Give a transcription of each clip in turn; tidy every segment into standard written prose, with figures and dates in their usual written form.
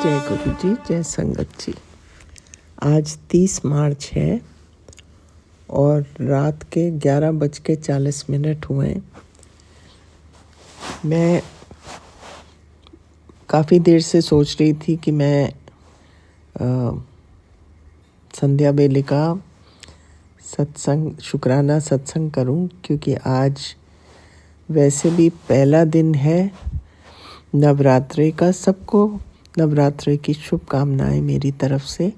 जय गुरु जी, जय संगत जी। आज 30 मार्च है और रात के 11:40 हुए हैं। मैं काफ़ी देर से सोच रही थी कि मैं संध्या वेले का सत्संग, शुक्राना सत्संग करूं, क्योंकि आज वैसे भी पहला दिन है नवरात्रि का। सबको नवरात्रि की शुभकामनाएं मेरी तरफ से।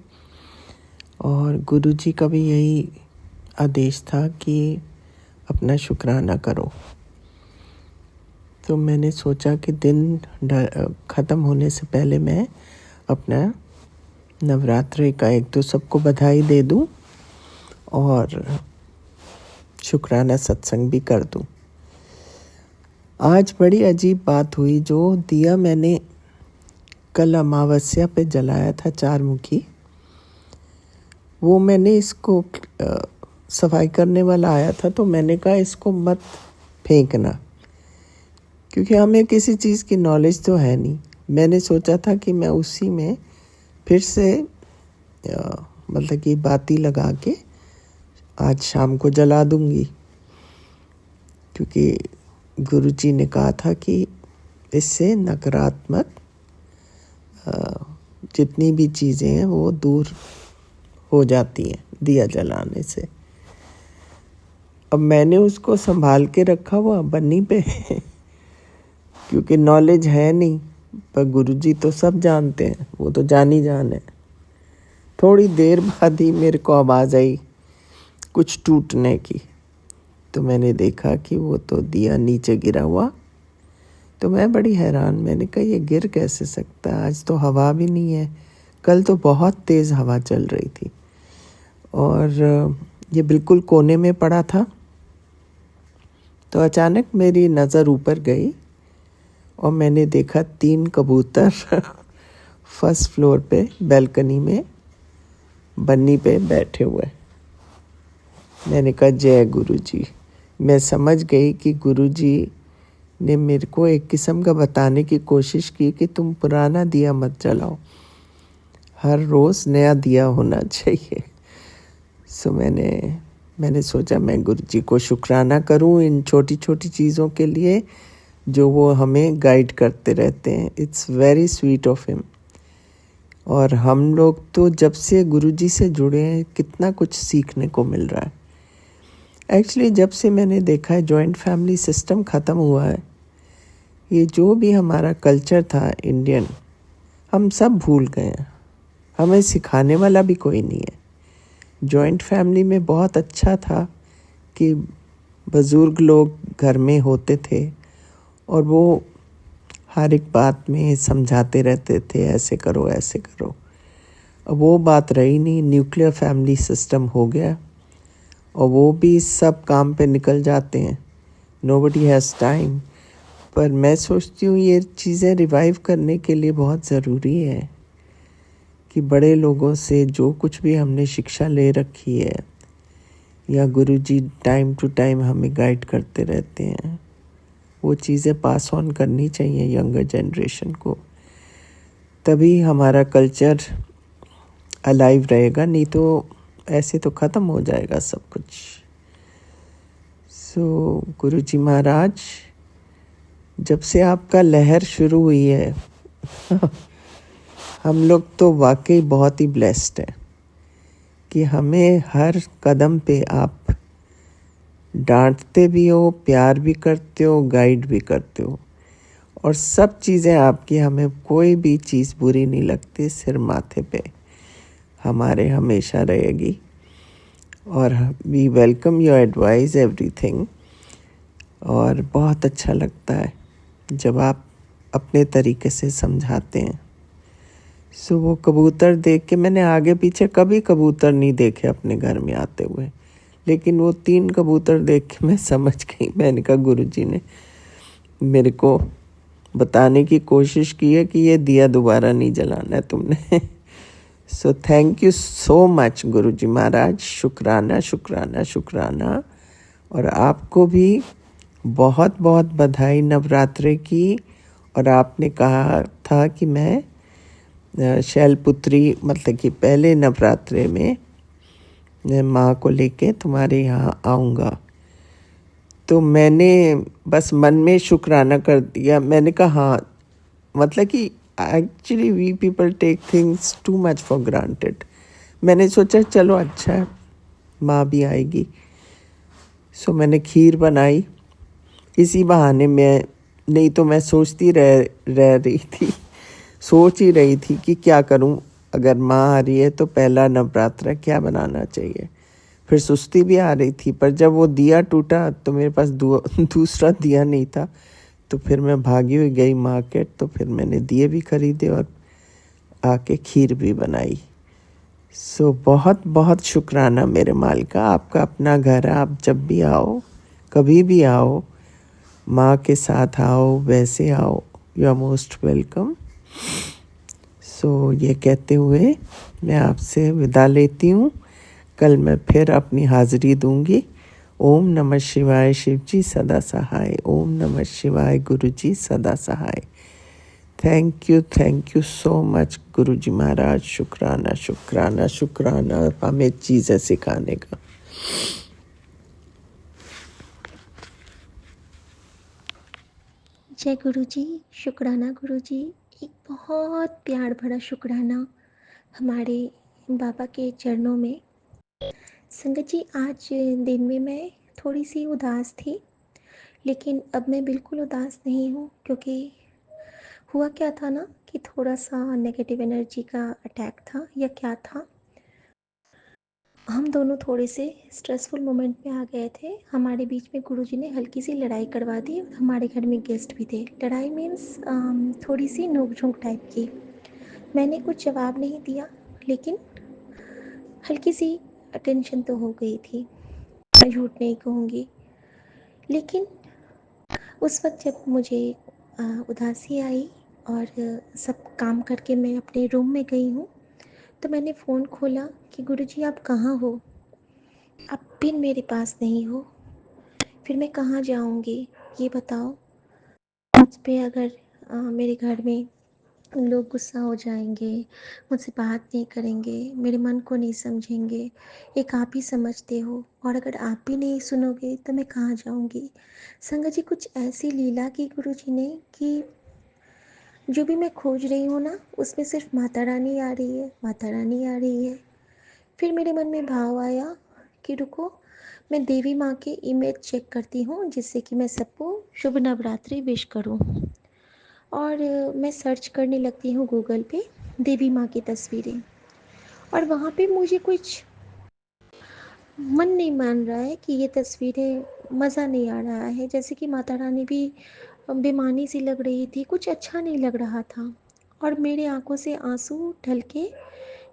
और गुरु जी का भी यही आदेश था कि अपना शुक्राना करो। तो मैंने सोचा कि दिन ख़त्म होने से पहले मैं अपना नवरात्रि का एक तो सबको बधाई दे दूं और शुक्राना सत्संग भी कर दूं। आज बड़ी अजीब बात हुई। जो दिया मैंने कल अमावस्या पे जलाया था, 4 मुखी, वो मैंने इसको सफाई करने वाला आया था तो मैंने कहा इसको मत फेंकना, क्योंकि हमें किसी चीज़ की नॉलेज तो है नहीं। मैंने सोचा था कि मैं उसी में फिर से मतलब कि बाती लगा के आज शाम को जला दूंगी, क्योंकि गुरु जी ने कहा था कि इससे नकारात्मक जितनी भी चीज़ें हैं वो दूर हो जाती हैं दिया जलाने से। अब मैंने उसको संभाल के रखा हुआ बन्नी पे क्योंकि नॉलेज है नहीं, पर गुरुजी तो सब जानते हैं, वो तो जानी जान है। थोड़ी देर बाद ही मेरे को आवाज़ आई कुछ टूटने की, तो मैंने देखा कि वो तो दिया नीचे गिरा हुआ। तो मैं बड़ी हैरान, मैंने कहा ये गिर कैसे सकता है, आज तो हवा भी नहीं है। कल तो बहुत तेज़ हवा चल रही थी और ये बिल्कुल कोने में पड़ा था। तो अचानक मेरी नज़र ऊपर गई और मैंने देखा 3 कबूतर फर्स्ट फ्लोर पे बैल्कनी में बन्नी पे बैठे हुए। मैंने कहा जय गुरु जी। मैं समझ गई कि गुरु जी ने मेरे को एक किस्म का बताने की कोशिश की कि तुम पुराना दिया मत जलाओ, हर रोज़ नया दिया होना चाहिए। सो मैंने सोचा मैं गुरु जी को शुक्राना करूं इन छोटी छोटी चीज़ों के लिए जो वो हमें गाइड करते रहते हैं। It's very sweet of him. और हम लोग तो जब से गुरु जी से जुड़े हैं कितना कुछ सीखने को मिल रहा है। एक्चुअली जब से मैंने देखा है जॉइंट फैमिली सिस्टम ख़त्म हुआ है, ये जो भी हमारा कल्चर था इंडियन, हम सब भूल गए हैं। हमें सिखाने वाला भी कोई नहीं है। जॉइंट फैमिली में बहुत अच्छा था कि बुज़ुर्ग लोग घर में होते थे और वो हर एक बात में समझाते रहते थे, ऐसे करो ऐसे करो। अब वो बात रही नहीं। न्यूक्लियर फैमिली सिस्टम हो गया और वो भी सब काम पे निकल जाते हैं। Nobody has time. पर मैं सोचती हूँ ये चीज़ें रिवाइव करने के लिए बहुत ज़रूरी है कि बड़े लोगों से जो कुछ भी हमने शिक्षा ले रखी है या गुरुजी टाइम टू टाइम हमें गाइड करते रहते हैं, वो चीज़ें पास ऑन करनी चाहिए यंगर जनरेशन को। तभी हमारा कल्चर अलाइव रहेगा, नहीं तो ऐसे तो ख़त्म हो जाएगा सब कुछ। सो गुरुजी महाराज, जब से आपका लहर शुरू हुई है हम लोग तो वाकई बहुत ही ब्लेस्ड हैं कि हमें हर कदम पे आप डांटते भी हो, प्यार भी करते हो, गाइड भी करते हो। और सब चीज़ें आपकी, हमें कोई भी चीज़ बुरी नहीं लगती, सिर माथे पे हमारे हमेशा रहेगी। और we welcome your advice everything. और बहुत अच्छा लगता है जब आप अपने तरीके से समझाते हैं। सो वो कबूतर देख के, मैंने आगे पीछे कभी कबूतर नहीं देखे अपने घर में आते हुए, लेकिन वो 3 कबूतर देख के मैं समझ गई। मैंने कहा गुरुजी ने मेरे को बताने की कोशिश की है कि ये दिया दोबारा नहीं जलाना है तुमने। So thank you so much Guruji Maharaj. शुक्राना शुक्राना शुक्राना। और आपको भी बहुत बहुत बधाई नवरात्रि की। और आपने कहा था कि मैं शैलपुत्री मतलब कि पहले नवरात्रे में मैं माँ को लेके तुम्हारे यहाँ आऊँगा। तो मैंने बस मन में शुक्राना कर दिया। मैंने कहा हाँ, मतलब कि actually we people take things too much for granted. मैंने सोचा चलो अच्छा है, माँ भी आएगी। सो मैंने खीर बनाई इसी बहाने। नहीं तो मैं सोचती रह रही थी, सोच ही रही थी कि क्या करूं। अगर माँ आ रही है तो पहला नवरात्रा क्या बनाना चाहिए। फिर सुस्ती भी आ रही थी, पर जब वो दिया टूटा तो मेरे पास दूसरा दिया नहीं था। तो फिर मैं भागी हुई गई मार्केट, तो फिर मैंने दिए भी खरीदे और आके खीर भी बनाई। सो बहुत बहुत शुक्राना मेरे मालिका। आपका अपना घर है, आप जब भी आओ, कभी भी आओ, माँ के साथ आओ, वैसे आओ, यू आर मोस्ट वेलकम। सो ये कहते हुए मैं आपसे विदा लेती हूँ। कल मैं फिर अपनी हाजिरी दूंगी। ओम नमः शिवाय, शिव जी सदा सहाय। ओम नमः शिवाय, गुरु जी सदा सहाय। थैंक यू सो मच गुरु जी महाराज। शुक्राना शुक्राना शुक्राना हमें चीज़ें सिखाने का। जय गुरु जी। शुक्राना गुरु जी। एक बहुत प्यार भरा शुक्राना हमारे बाबा के चरणों में। संगत जी, आज दिन में मैं थोड़ी सी उदास थी, लेकिन अब मैं बिल्कुल उदास नहीं हूँ, क्योंकि हुआ क्या था ना कि थोड़ा सा नेगेटिव एनर्जी का अटैक था या क्या था। हम दोनों थोड़े से स्ट्रेसफुल मोमेंट में आ गए थे। हमारे बीच में गुरुजी ने हल्की सी लड़ाई करवा दी और हमारे घर में गेस्ट भी थे। लड़ाई मीन्स थोड़ी सी नोक झोंक टाइप की। मैंने कुछ जवाब नहीं दिया, लेकिन हल्की सी टेंशन तो हो गई थी, मैं झूठ नहीं कहूँगी। लेकिन उस वक्त जब मुझे उदासी आई और सब काम करके मैं अपने रूम में गई हूँ, तो मैंने फ़ोन खोला कि गुरुजी आप कहाँ हो? आप बिन मेरे पास नहीं हो। फिर मैं कहाँ जाऊँगी, ये बताओ। मुझ पे अगर मेरे घर में लोग गुस्सा हो जाएंगे, मुझसे बात नहीं करेंगे, मेरे मन को नहीं समझेंगे। एक आप ही समझते हो, और अगर आप भी नहीं सुनोगे तो मैं कहाँ जाऊँगी। संगत जी, कुछ ऐसी लीला की गुरु जी ने कि जो भी मैं खोज रही हूँ ना, उसमें सिर्फ माता रानी आ रही है, माता रानी आ रही है। फिर मेरे मन में भाव आया कि रुको, मैं देवी माँ के इमेज चेक करती हूँ, जिससे कि मैं सबको शुभ नवरात्रि विश करूँ। और मैं सर्च करने लगती हूँ गूगल पे देवी माँ की तस्वीरें, और वहाँ पे मुझे कुछ मन नहीं मान रहा है कि ये तस्वीरें, मज़ा नहीं आ रहा है। जैसे कि माता रानी भी बेमानी सी लग रही थी, कुछ अच्छा नहीं लग रहा था। और मेरे आंखों से आंसू ढलके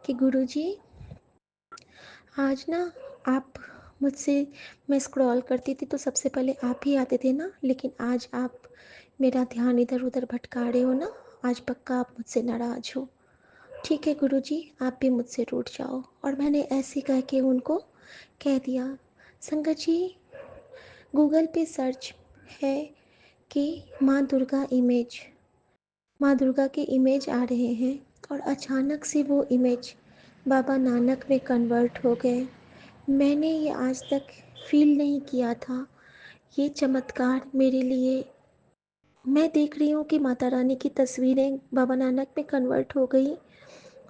कि गुरुजी, आज ना आप मुझसे, मैं स्क्रॉल करती थी तो सबसे पहले आप ही आते थे ना, लेकिन आज आप मेरा ध्यान इधर उधर भटका रहे हो ना। आज पक्का आप मुझसे नाराज़ हो। ठीक है गुरुजी, आप भी मुझसे रूठ जाओ। और मैंने ऐसे कह के उनको कह दिया। संगत जी, गूगल पे सर्च है कि माँ दुर्गा इमेज, माँ दुर्गा के इमेज आ रहे हैं, और अचानक से वो इमेज बाबा नानक में कन्वर्ट हो गए। मैंने ये आज तक फील नहीं किया था। ये चमत्कार मेरे लिए, मैं देख रही हूँ कि माता रानी की तस्वीरें बाबा नानक में कन्वर्ट हो गई,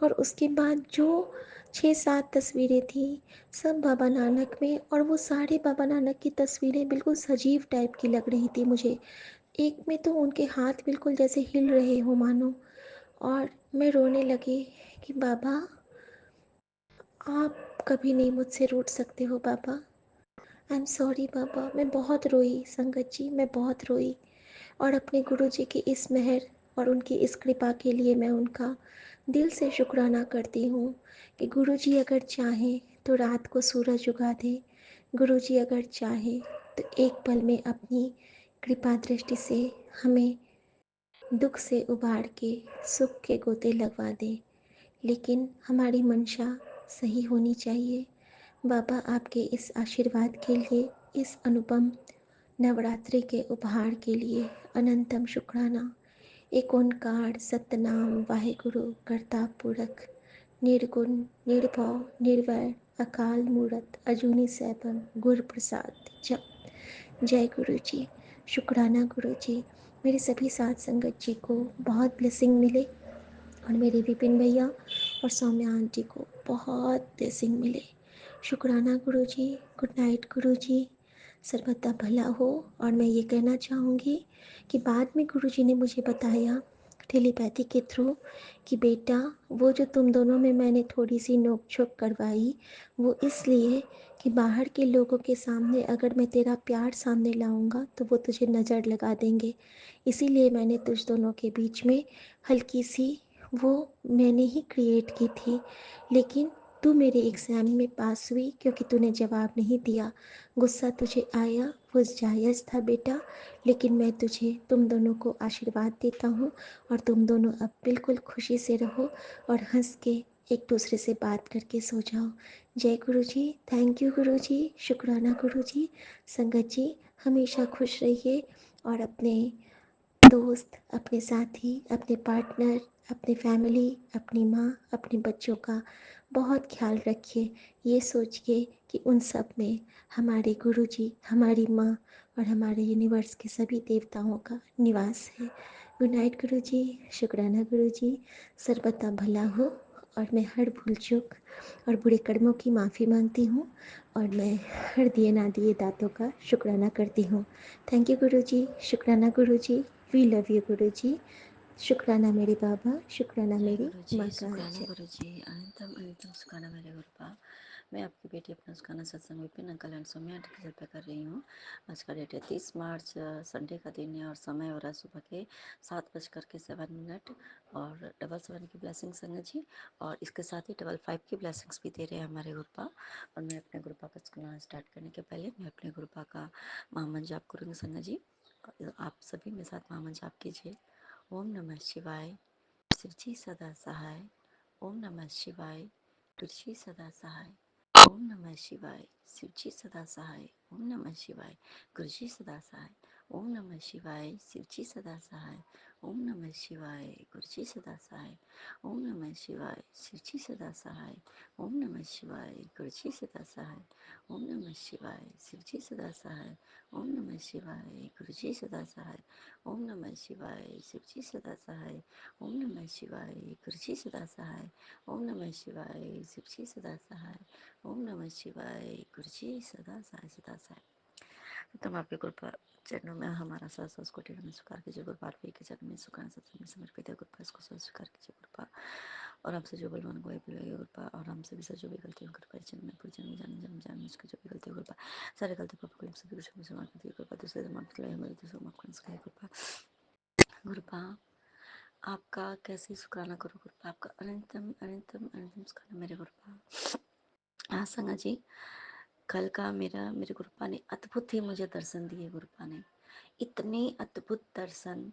और उसके बाद जो 6-7 तस्वीरें थी, सब बाबा नानक में, और वो सारे बाबा नानक की तस्वीरें बिल्कुल सजीव टाइप की लग रही थी मुझे। एक में तो उनके हाथ बिल्कुल जैसे हिल रहे हो मानो। और मैं रोने लगी कि बाबा, आप कभी नहीं मुझसे रूठ सकते हो बाबा। आई एम सॉरी बाबा। मैं बहुत रोई संगत जी, मैं बहुत रोई। और अपने गुरु जी की इस मेहर और उनकी इस कृपा के लिए मैं उनका दिल से शुक्राना करती हूँ कि गुरु जी अगर चाहें तो रात को सूरज उगा दें। गुरु जी अगर चाहें तो एक पल में अपनी कृपा दृष्टि से हमें दुख से उबार के सुख के गोते लगवा दें। लेकिन हमारी मंशा सही होनी चाहिए। बाबा, आपके इस आशीर्वाद के लिए, इस अनुपम नवरात्रि के उपहार के लिए अनंतम शुक्राना। एक ओंकार सतनाम वाहेगुरु करता पुरख निर्गुण निर्भव निर्वैर अकाल मूरत अजूनी सैभम गुर प्रसाद जप। जय गुरु जी। शुक्राना गुरु जी, मेरे सभी साथ संगत जी को बहुत ब्लेसिंग मिले और मेरे विपिन भैया और सौम्या आंटी को बहुत ब्लेसिंग मिले। शुक्राना गुरु जी। गुड नाइट गुरु जी। सर्वदा भला हो। और मैं ये कहना चाहूँगी कि बाद में गुरु जी ने मुझे बताया टेलीपैथी के थ्रू कि बेटा वो जो तुम दोनों में मैंने थोड़ी सी नोक झोंक करवाई वो इसलिए कि बाहर के लोगों के सामने अगर मैं तेरा प्यार सामने लाऊंगा तो वो तुझे नज़र लगा देंगे, इसीलिए मैंने तुझ दोनों के बीच में हल्की सी वो मैंने ही क्रिएट की थी। लेकिन तू मेरे एग्ज़ाम में पास हुई क्योंकि तूने जवाब नहीं दिया। गुस्सा तुझे आया, वो जायज़ था बेटा, लेकिन मैं तुझे तुम दोनों को आशीर्वाद देता हूँ और तुम दोनों अब बिल्कुल खुशी से रहो और हंस के एक दूसरे से बात करके सो जाओ। जय गुरु जी। थैंक यू गुरु जी। शुक्राना गुरु जी। संगत जी हमेशा खुश रहिए और अपने दोस्त, अपने साथी, अपने पार्टनर, अपने फैमिली, अपनी माँ, अपने बच्चों का बहुत ख्याल रखिए। ये सोचिए कि उन सब में हमारे गुरुजी, हमारी माँ और हमारे यूनिवर्स के सभी देवताओं का निवास है। गुड नाइट गुरुजी। शुक्राना गुरुजी। सर्वदा भला हो। और मैं हर भूल चूक और बुरे कर्मों की माफ़ी मांगती हूँ और मैं हर दिए ना दिए दातों का शुक्राना करती हूँ। थैंक यू गुरुजी। शुक्राना गुरुजी। वी लव यू गुरुजी। शुक्राना मेरे बाबा, शुक्राना जय मेरी गुरु जी, माँ का शुक्राना जय। गुरु जी, अनंतम अनंतम शुक्राना मेरे गुरुपा। मैं आपकी बेटी अपना शुक्राना सत्संग Vipin uncle and Saumya aunty के घर पे कर रही हूँ। आज का डेट है 30 मार्च, संडे का दिन है और समय हो रहा है सुबह के 7:07 और 7:7 की ब्लेसिंग संगत जी, और इसके साथ ही 5:55 की ब्लेसिंग्स भी दे रहे हैं हमारे गुरुपा। और मैं अपने गुरुपा का शुक्राना स्टार्ट करने के पहले मैं अपने गुरुपा का महामंत्र जाप करूँगी संगत जी। आप सभी मेरे साथ महामंत्र जाप कीजिए। ओम नमः शिवाय। शिवजी सदा सहाय। ओम नमः शिवाय। गुरुजी सदा सहाय। ओम नमः शिवाय। शिवजी सदा सहाय। ओम नमः शिवाय। गुरुजी सदा सहाय। ओम नमः शिवाय। शिवजी सदा सहाय। ओम नमः शिवाय। गुरुजी सदा सहाय। ओम नमः शिवाय। शिवजी सदा सहाय। ओम नमः शिवाय। गुरुजी सदा सहाय। ओम नमः शिवाय। शिवजी सदा सहाय। ओम नमः शिवाय। गुरुजी सदा सहाय। ओम नमः शिवाय। शिवजी सदा सहाय। ओम नमः शिवाय। गुरुजी सदा सहाय। ओम नमः शिवाय। शिवजी सदा सहाय। ओम नमः शिवाय। गुरुजी सदा सहाय सदा सहाय। तुम आपके कृपा चरणों में हमारा सहस कोटि में स्वीकार कीजिए। गुरु पार्वती के चरण में सुखान सत्संग में समर्पित है। गुरुपा इसको स्वीकार कीजिए गुरुपा। और हमसे जो बलवान को गुरुपा, और हमसे भी जो भी गलती हो गुरुपा जन्म में पूजन में जान मुझको जो भी गलती हो गुरुपा, सारे गलती पाप को सभी कुछ में समाप्त कीजिए गुरुपा। दूसरे समाप्त किया हमारे दूसरे माफ करने से गुरुपा। गुरुपा आपका कैसे शुक्राना करो गुरुपा, आपका अनंतम अनंतम अनंतम शुक्राना मेरे गुरुपा। हाँ संगा जी, कल का मेरे गुरुपा ने अद्भुत ही मुझे दर्शन दिए। गुरुपा ने इतने अद्भुत दर्शन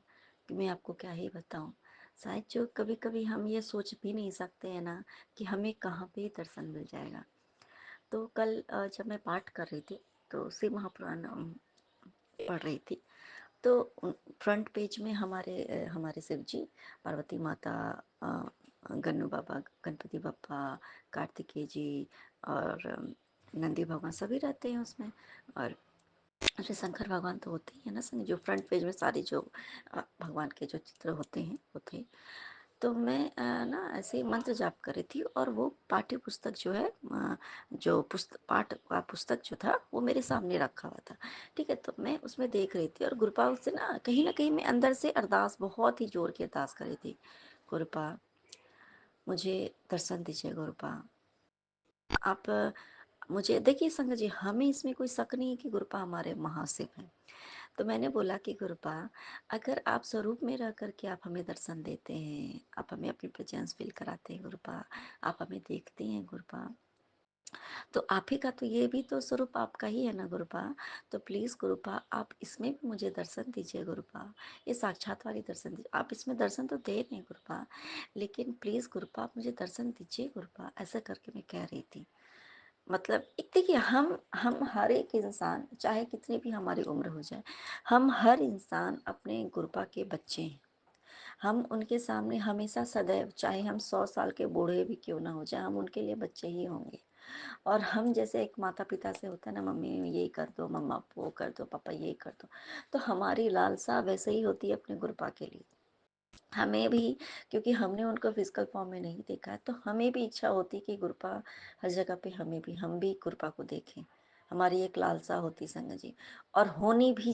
कि मैं आपको क्या ही बताऊं। शायद जो कभी कभी हम ये सोच भी नहीं सकते हैं ना कि हमें कहाँ पे दर्शन मिल जाएगा। तो कल जब मैं पाठ कर रही थी तो शिव महापुराण पढ़ रही थी, तो फ्रंट पेज में हमारे शिव जी, पार्वती माता, गन्नू बाबा, गणपति बप्पा, कार्तिकेय जी और नंदी भगवान सभी रहते हैं उसमें। और श्री शंकर भगवान तो होते ही है ना संग, जो फ्रंट पेज में सारे जो भगवान के जो चित्र होते हैं वो थे। तो मैं ना ऐसे ही मंत्र जाप कर रही थी और वो पाठ्य पुस्तक जो है, जो पाठ का पुस्तक जो था वो मेरे सामने रखा हुआ था। ठीक है, तो मैं उसमें देख रही थी और गुरुपा से ना कहीं मैं अंदर से अरदास, बहुत ही जोर की अरदास कर रही थी। गुरुपा मुझे दर्शन दीजिए। गुरुपा आप मुझे देखिए संगत जी, हमें इसमें कोई शक नहीं है कि गुरुपा हमारे महाशिव हैं। तो मैंने बोला कि गुरुपा, अगर आप स्वरूप में रह करके आप हमें दर्शन देते हैं, आप हमें अपनी प्रेजेंस फील कराते हैं गुरुपा, आप हमें देखते हैं गुरुपा, तो आप ही का तो ये भी तो स्वरूप आपका ही है ना गुरुपा। तो प्लीज़ गुरुपा आप इसमें भी मुझे दर्शन दीजिए गुरुपा, ये साक्षात वाली दर्शन दीजिए। आप इसमें दर्शन तो दे रहे हैं गुरुपा, लेकिन प्लीज़ गुरुपा आप मुझे दर्शन दीजिए गुरुपा, ऐसा करके मैं कह रही थी। मतलब एक देखिए, हम हर एक इंसान, चाहे कितनी भी हमारी उम्र हो जाए, हम हर इंसान अपने गुरुपा के बच्चे हैं। हम उनके सामने हमेशा सदैव, चाहे हम 100 साल के बूढ़े भी क्यों ना हो जाए, हम उनके लिए बच्चे ही होंगे। और हम जैसे एक माता पिता से होता है ना, मम्मी ये कर दो, मम्मा वो कर दो, पापा ये कर दो, तो हमारी लालसा वैसे ही होती है अपने गुरपा के लिए। हमें भी, क्योंकि हमने उनको फिजिकल फॉर्म में नहीं देखा है, तो हमें भी इच्छा होती कि गुरपा हर जगह पे हम भी गुरपा को देखें। हमारी एक लालसा होती संगत जी, और होनी भी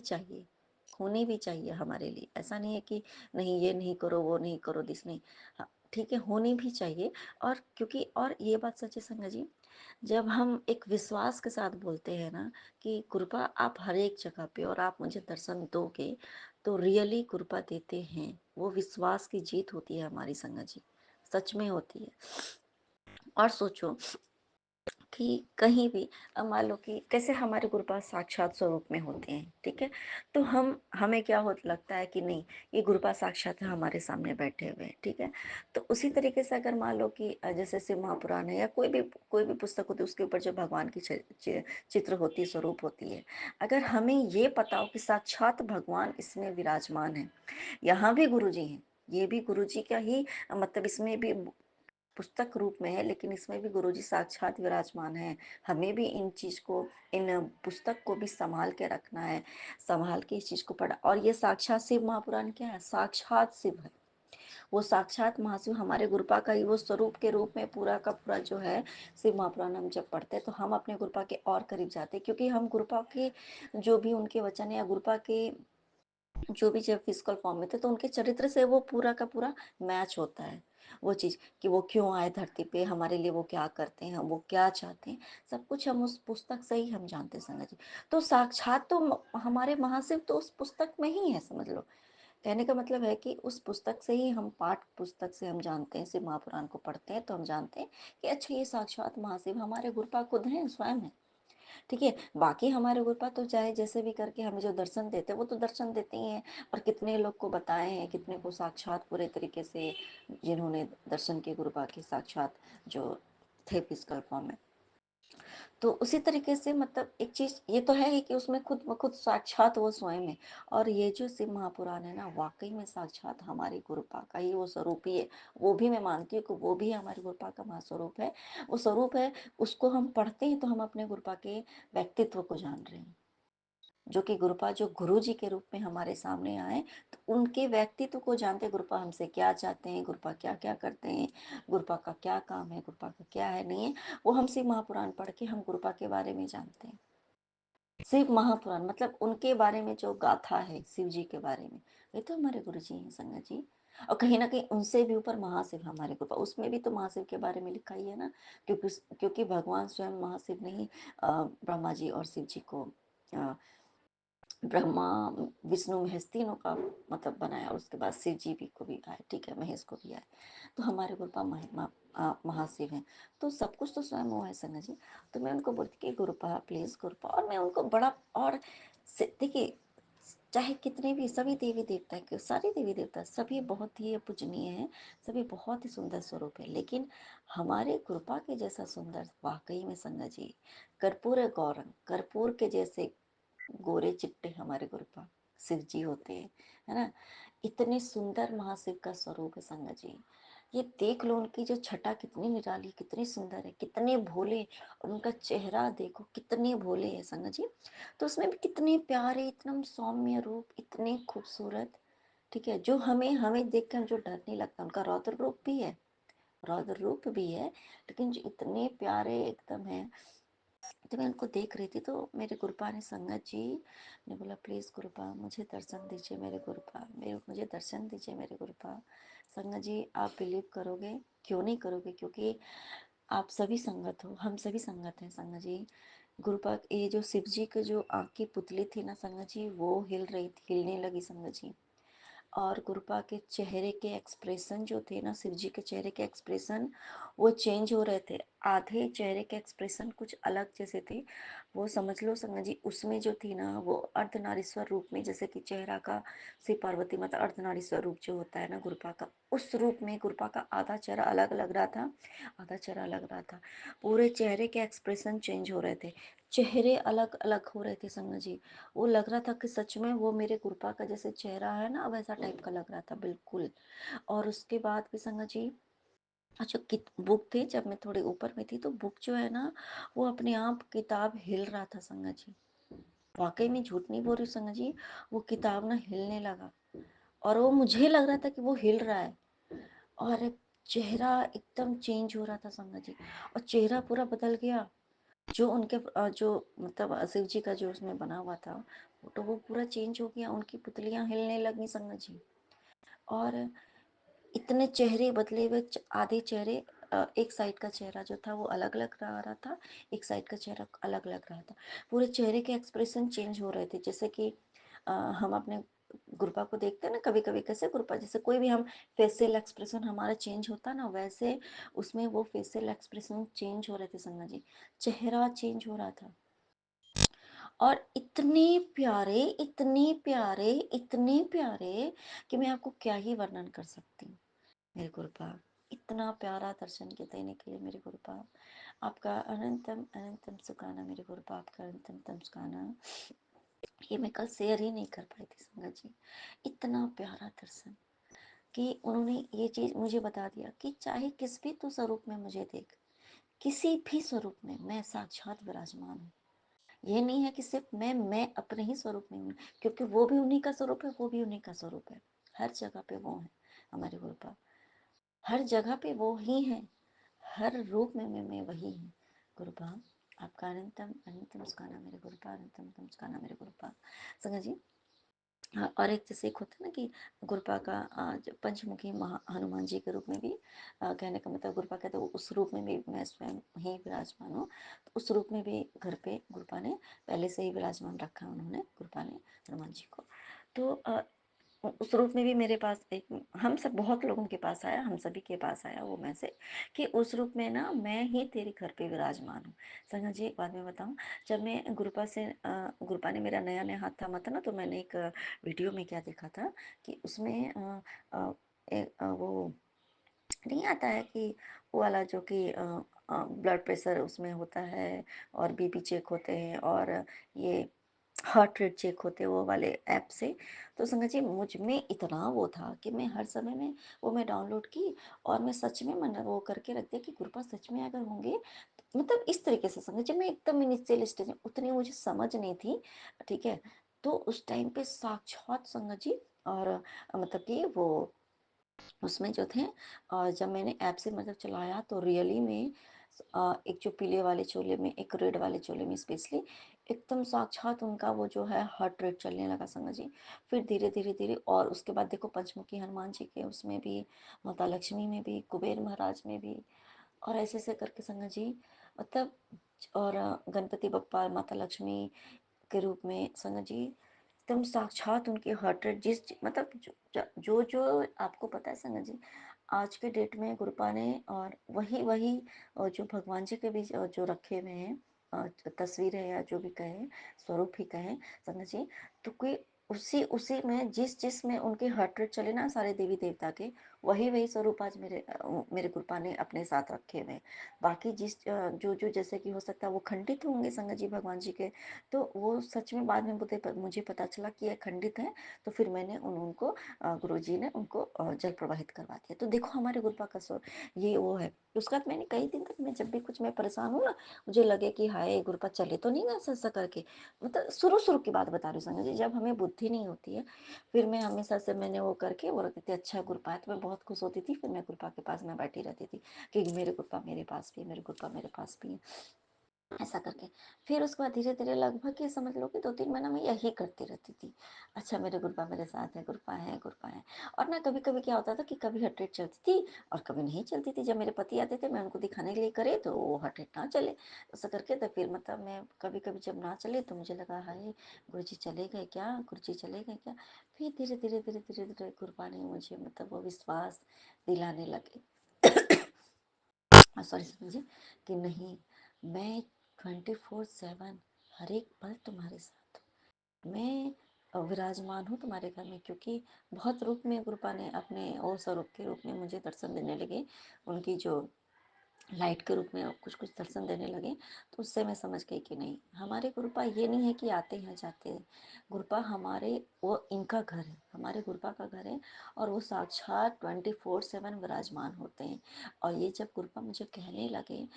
चाहिए हमारे लिए। ऐसा नहीं है कि नहीं ये नहीं करो, वो नहीं करो, दिस नहीं, हाँ ठीक है, होनी भी चाहिए। और क्योंकि और ये बात सच है संगत जी, जब हम एक विश्वास के साथ बोलते हैं ना कि कृपा आप हर एक जगह पे और आप मुझे दर्शन दोगे, तो रियली कृपा देते हैं। वो विश्वास की जीत होती है हमारी संगत जी, सच में होती है। और सोचो कि कहीं भी, अब मान लो कि कैसे हमारे गुरु पास साक्षात स्वरूप में होते हैं, ठीक है, तो हमें क्या हो लगता है कि नहीं, ये गुरु पास साक्षात है, हमारे सामने बैठे हुए हैं, ठीक है। तो उसी तरीके से अगर मान लो कि जैसे शिव महापुराण है या कोई भी पुस्तक होती है, उसके ऊपर जो भगवान की चित्र होती है, स्वरूप होती है, अगर हमें ये पता हो कि साक्षात भगवान इसमें विराजमान है, यहाँ भी गुरु जी हैं, ये भी गुरु जी का ही मतलब, इसमें भी पुस्तक रूप में है, लेकिन इसमें भी गुरुजी साक्षात विराजमान है। हमें भी इन चीज को, इन पुस्तक को भी संभाल के रखना है, संभाल के इस चीज को पढ़ा। और ये साक्षात शिव महापुराण क्या है, साक्षात शिव है, वो साक्षात महाशिव हमारे गुरुपा का ही वो स्वरूप के रूप में पूरा का पूरा जो है। शिव महापुराण हम जब पढ़ते हैं तो हम अपने गुरुपा के और करीब जाते हैं, क्योंकि हम गुरुपा के जो भी उनके वचन या गुरुपा के जो भी जब फिजिकल फॉर्म में थे, तो उनके चरित्र से वो पूरा का पूरा मैच होता है। वो चीज कि वो क्यों आए धरती पे, हमारे लिए वो क्या करते हैं, वो क्या चाहते हैं, सब कुछ हम उस पुस्तक से ही हम जानते हैं संगत जी। तो साक्षात तो हमारे महाशिव तो उस पुस्तक में ही है, समझ लो। कहने का मतलब है कि उस पुस्तक से ही हम, पाठ पुस्तक से हम जानते हैं, शिव महापुराण को पढ़ते हैं तो हम जानते हैं कि अच्छा ये साक्षात महाशिव हमारे गुरुपा खुद हैं, स्वयं है, ठीक है। बाकी हमारे गुरुपा तो चाहे जैसे भी करके हमें जो दर्शन देते हैं, वो तो दर्शन देते ही हैं। और कितने लोग को बताए हैं, कितने को साक्षात पूरे तरीके से जिन्होंने दर्शन किए गुरुपा के साक्षात जो थे फिजिकल फॉर्म में। तो उसी तरीके से मतलब एक चीज ये तो है ही कि उसमें खुद ब खुद साक्षात वो स्वयं है। और ये जो शिव महापुराण है ना, वाकई में साक्षात हमारी गुरुपा का ही वो स्वरूप ही है। वो भी मैं मानती हूँ कि वो भी हमारे गुरुपा का महास्वरूप है, वो स्वरूप है। उसको हम पढ़ते हैं तो हम अपने गुरुपा के व्यक्तित्व को जान रहे हैं, जो कि गुरुपा जो गुरु जी के रूप में हमारे सामने आए, तो उनके व्यक्तित्व को जानते, गुरुपा हमसे क्या चाहते हैं, गुरुपा क्या क्या करते हैं, गुरुपा का क्या काम है, गुरुपा का क्या है नहीं है, वो हम शिव महापुराण पढ़ के हम गुरुपा के बारे में जानते हैं। शिव महापुराण मतलब उनके बारे में जो गाथा है शिव जी के बारे में, वे तो हमारे गुरु जी हैं संगत जी। और कहीं ना कहीं उनसे भी ऊपर महाशिव हमारे गुरुपा, उसमें भी तो महाशिव के बारे में लिखा ही है ना। क्योंकि भगवान स्वयं महाशिव ने ही ब्रह्मा जी और शिव जी को, ब्रह्मा विष्णु महेश तीनों का मतलब बनाया, और उसके बाद शिव जी भी को भी आए, ठीक है, महेश को भी आए। तो हमारे गुरुपा महाशिव हैं। तो सब कुछ तो स्वयं वो है संगत जी। तो मैं उनको बोलती कि गुरुपा प्लीज गुरुपा, और मैं उनको बड़ा और देखिए, चाहे कितने भी सभी देवी देवता के, सारे देवी देवता सभी बहुत ही पूजनीय हैं, सभी बहुत ही सुंदर स्वरूप है, लेकिन हमारे कृपा के जैसा सुंदर वाकई में संगत जी, कर्पूर गौरंग, कर्पूर के जैसे गोरे चिट्टे हमारे गुरुपा शिव जी होते हैं, है ना। इतने सुंदर महाशिव का स्वरूप है संगत जी। ये देख लो उनकी जो छटा कितनी निराली, कितनी सुंदर है, कितने भोले। और उनका चेहरा देखो कितने भोले है संगत जी। तो उसमें भी कितने प्यारे, इतना सौम्य रूप, इतने खूबसूरत, ठीक है, जो हमें हमें देख कर जो डर नहीं लगता। उनका रौद्र रूप भी है, रौद्र रूप भी है, लेकिन जो इतने प्यारे एकदम है। तो मैं उनको देख रही थी, तो मेरे गुरुपा ने, संगत जी ने बोला प्लीज़ गुरुपा मुझे दर्शन दीजिए, मेरे गुरुपा मुझे दर्शन दीजिए मेरे गुरुपा। संगत जी आप बिलीव करोगे, क्यों नहीं करोगे, क्योंकि आप सभी संगत हो, हम सभी संगत हैं संगत जी। गुरुपा ये जो शिव जी की जो आँख की पुतली थी ना संगत जी, वो हिल रही थी, हिलने लगी संगत जी। और गुरुपा के चेहरे के एक्सप्रेशन जो थे ना, शिव जी के चेहरे के एक्सप्रेशन वो चेंज हो रहे थे। आधे चेहरे के एक्सप्रेशन कुछ अलग जैसे थे, वो समझ लो संगत जी। उसमें जो थी ना वो अर्धनारीश्वर रूप में, जैसे कि चेहरा का शिव पार्वती माता अर्धनारीश्वर रूप जो होता है ना गुरुपा का, उस रूप में गुरुपा का आधा चेहरा अलग लग रहा था, आधा चेहरा लग रहा था। पूरे चेहरे के एक्सप्रेशन चेंज हो रहे थे। चेहरे अलग अलग हो रहे थे संगत जी। वो लग रहा था कि सच में वो मेरे गुरपा का जैसे चेहरा है ना, वैसा टाइप का लग रहा था बिल्कुल। और उसके बाद भी संगत जी, अच्छा बुक थी, जब मैं थोड़ी ऊपर में थी तो बुक जो है ना, वो अपने आप किताब हिल रहा था संगत जी। वाकई में झूठ नहीं बोल रही संगत जी, वो किताब ना हिलने लगा और वो मुझे लग रहा था कि वो हिल रहा है। और चेहरा एकदम चेंज हो रहा था संगत जी, और चेहरा पूरा बदल गया। जो उनके जो मतलब शिव जी का जो उसमें बना हुआ था, तो वो पूरा चेंज हो गया, उनकी पुतलियां हिलने लगी संगत जी। और इतने चेहरे बदले हुए, आधे चेहरे, एक साइड का चेहरा जो था वो अलग लग रहा था, एक साइड का चेहरा अलग लग रहा था। पूरे चेहरे के एक्सप्रेशन चेंज हो रहे थे, जैसे कि हम अपने गुरबा को देखते हैं ना कभी कभी, कैसे गुरबा जैसे कोई भी हम फेशियल एक्सप्रेशन हमारा चेंज होता ना, वैसे उसमें वो फेशियल एक्सप्रेशन चेंज हो रहे थे संगत जी। चेहरा चेंज हो रहा था, और इतने प्यारे, इतने प्यारे, इतने प्यारे कि मैं आपको क्या ही वर्णन कर सकती हूँ। मेरे गुरुपा, इतना प्यारा दर्शन के देने के लिए मेरे गुरुपा, आपका अनंतम अनंतम सुखाना। मेरे गुरुपा, आपका अनंतम सुखाना। ये मैं कल शेयर ही नहीं कर पाई थी संगत जी। इतना प्यारा दर्शन कि उन्होंने ये चीज मुझे बता दिया कि चाहे किस भी तू स्वरूप में मुझे देख, किसी भी स्वरूप में मैं साक्षात विराजमान हूँ। ये नहीं है कि सिर्फ मैं अपने ही स्वरूप में हूँ, क्योंकि वो भी उन्हीं का स्वरूप है, वो भी उन्हीं का स्वरूप है। हर जगह पे वो है हमारे गुरुपा, हर जगह पे वो ही है, हर रूप में मैं वही हूँ। गुरुपा, आपका अनंतम अनंतम सुखाना मेरे गुरुपा, अनंतम अनंतम सुखाना मेरे गुरुपा। संगत जी, हाँ, और एक जैसे एक होता है ना कि गुरपा का जो पंचमुखी हनुमान जी के रूप में भी कहने का मतलब, गुरपा कहते हैं उस रूप में भी मैं स्वयं ही विराजमान हूँ। तो उस रूप में भी घर पे गुरपा ने पहले से ही विराजमान रखा उन्होंने, गुरपा ने हनुमान जी को। तो उस रूप में भी मेरे पास एक, हम सब बहुत लोगों के पास आया, हम सभी के पास आया वो मैसेज कि उस रूप में ना मैं ही तेरे घर पे विराजमान हूँ। संगत जी, एक बात मैं बताऊँ, जब मैं गुरुपा से गुरुपा ने मेरा नया नया हाथ थामा था ना, तो मैंने एक वीडियो में क्या देखा था कि उसमें वो नहीं आता है कि वो वाला जो कि ब्लड प्रेशर उसमें होता है, और बीपी चेक होते हैं, और ये हार्ट रेट चेक होते हैं वो वाले ऐप से। तो संगत जी, मुझ में इतना वो था कि मैं हर समय में वो मैं डाउनलोड की, और मैं सच में मन वो करके रख दिया कि गुरुपा सच में अगर होंगे, मतलब इस तरीके से। संगत जी, मैं एकदम इनिशियल स्टेज में, उतनी मुझे समझ नहीं थी, ठीक है। तो उस टाइम पे साक्षात संगत जी, और मतलब कि वो उसमें जो थे, और जब मैंने ऐप से मतलब चलाया तो रियली में एक जो पीले वाले चोले में, एक रेड वाले चोले में स्पेशली, एकदम साक्षात उनका वो जो है हार्ट रेट चलने लगा संगत जी। फिर धीरे धीरे धीरे, और उसके बाद देखो पंचमुखी हनुमान जी के उसमें भी, माता लक्ष्मी में भी, कुबेर महाराज में भी, और ऐसे ऐसे करके संगत जी, मतलब, और गणपति बप्पा, माता लक्ष्मी के रूप में संगत जी, एकदम साक्षात उनकी हार्ट रेट जिस मतलब जो आपको पता है संगत जी, आज के डेट में गुरुपा ने, और वही वही जो भगवान जी के भी जो रखे हुए हैं तस्वीरें, या जो भी कहें, स्वरूप ही कहें संगत जी, तो कोई उसी उसी में जिस जिस में उनके हार्ट रेट चले ना सारे देवी देवता के, वही वही स्वरूप आज मेरे गुरुपा ने अपने साथ रखे हुए हैं। बाकी जिस जो जो जैसे कि हो सकता है वो खंडित होंगे संगत जी भगवान जी के, तो वो सच में बाद में मुझे पता चला कि ये खंडित है। तो फिर मैंने उनको गुरु जी ने उनको जल प्रवाहित करवा दिया। तो देखो हमारे गुरुपा का स्वर ये वो है। उसके बाद मैंने कई दिन तक, मैं जब भी कुछ मैं परेशान हूँ ना, मुझे लगे कि हाय गुरुपा चले तो नहीं ना ऐसा करके, मतलब शुरू शुरू की बात बता रही हूँ संगत जी, जब हमें बुद्धि नहीं होती है, फिर मैं हमेशा से मैंने वो करके वो रखती थी। अच्छा गुरुपा है, तो मैं बहुत खुश होती थी। फिर मैं गुरुपा के पास मैं बैठी रहती थी कि मेरे गुरुपा मेरे पास भी है, मेरे गुरुपा मेरे पास भी है, ऐसा करके। फिर उसके बाद धीरे धीरे लगभग ये समझ लो कि 2-3 महीना में यही करती रहती थी। अच्छा मेरे गुरुपा मेरे साथ है, गुरुपा है, गुरुपा है। और ना कभी कभी क्या होता था कि कभी हट रेट चलती थी और कभी नहीं चलती थी। जब मेरे पति आते थे, मैं उनको दिखाने के लिए करे तो वो हट रेट ना चले, ऐसा करके। तो फिर मतलब मैं कभी कभी जब ना चले तो मुझे लगा हाय गुरु जी चले गए क्या, गुरु जी चले गए क्या। फिर धीरे धीरे धीरे धीरे धीरे गुरुपा ने मुझे मतलब वो विश्वास दिलाने लगे सॉरी समझिए, कि नहीं, मैं 24/7 हर एक पल तुम्हारे साथ हूँ। मैं विराजमान हूँ तुम्हारे घर में, क्योंकि बहुत रूप में गुरुपा ने अपने और स्वरूप के रूप में मुझे दर्शन देने लगे। उनकी जो लाइट के रूप में कुछ कुछ दर्शन देने लगे, तो उससे मैं समझ गई कि नहीं, हमारे गुरुपा ये नहीं है कि आते हैं जाते हैं। गुरुपा हमारे, वो इनका घर है, हमारे गुरुपा का घर है, और वो साक्षात 24/7 विराजमान होते हैं। और ये जब गुरुपा मुझे कहने लगे,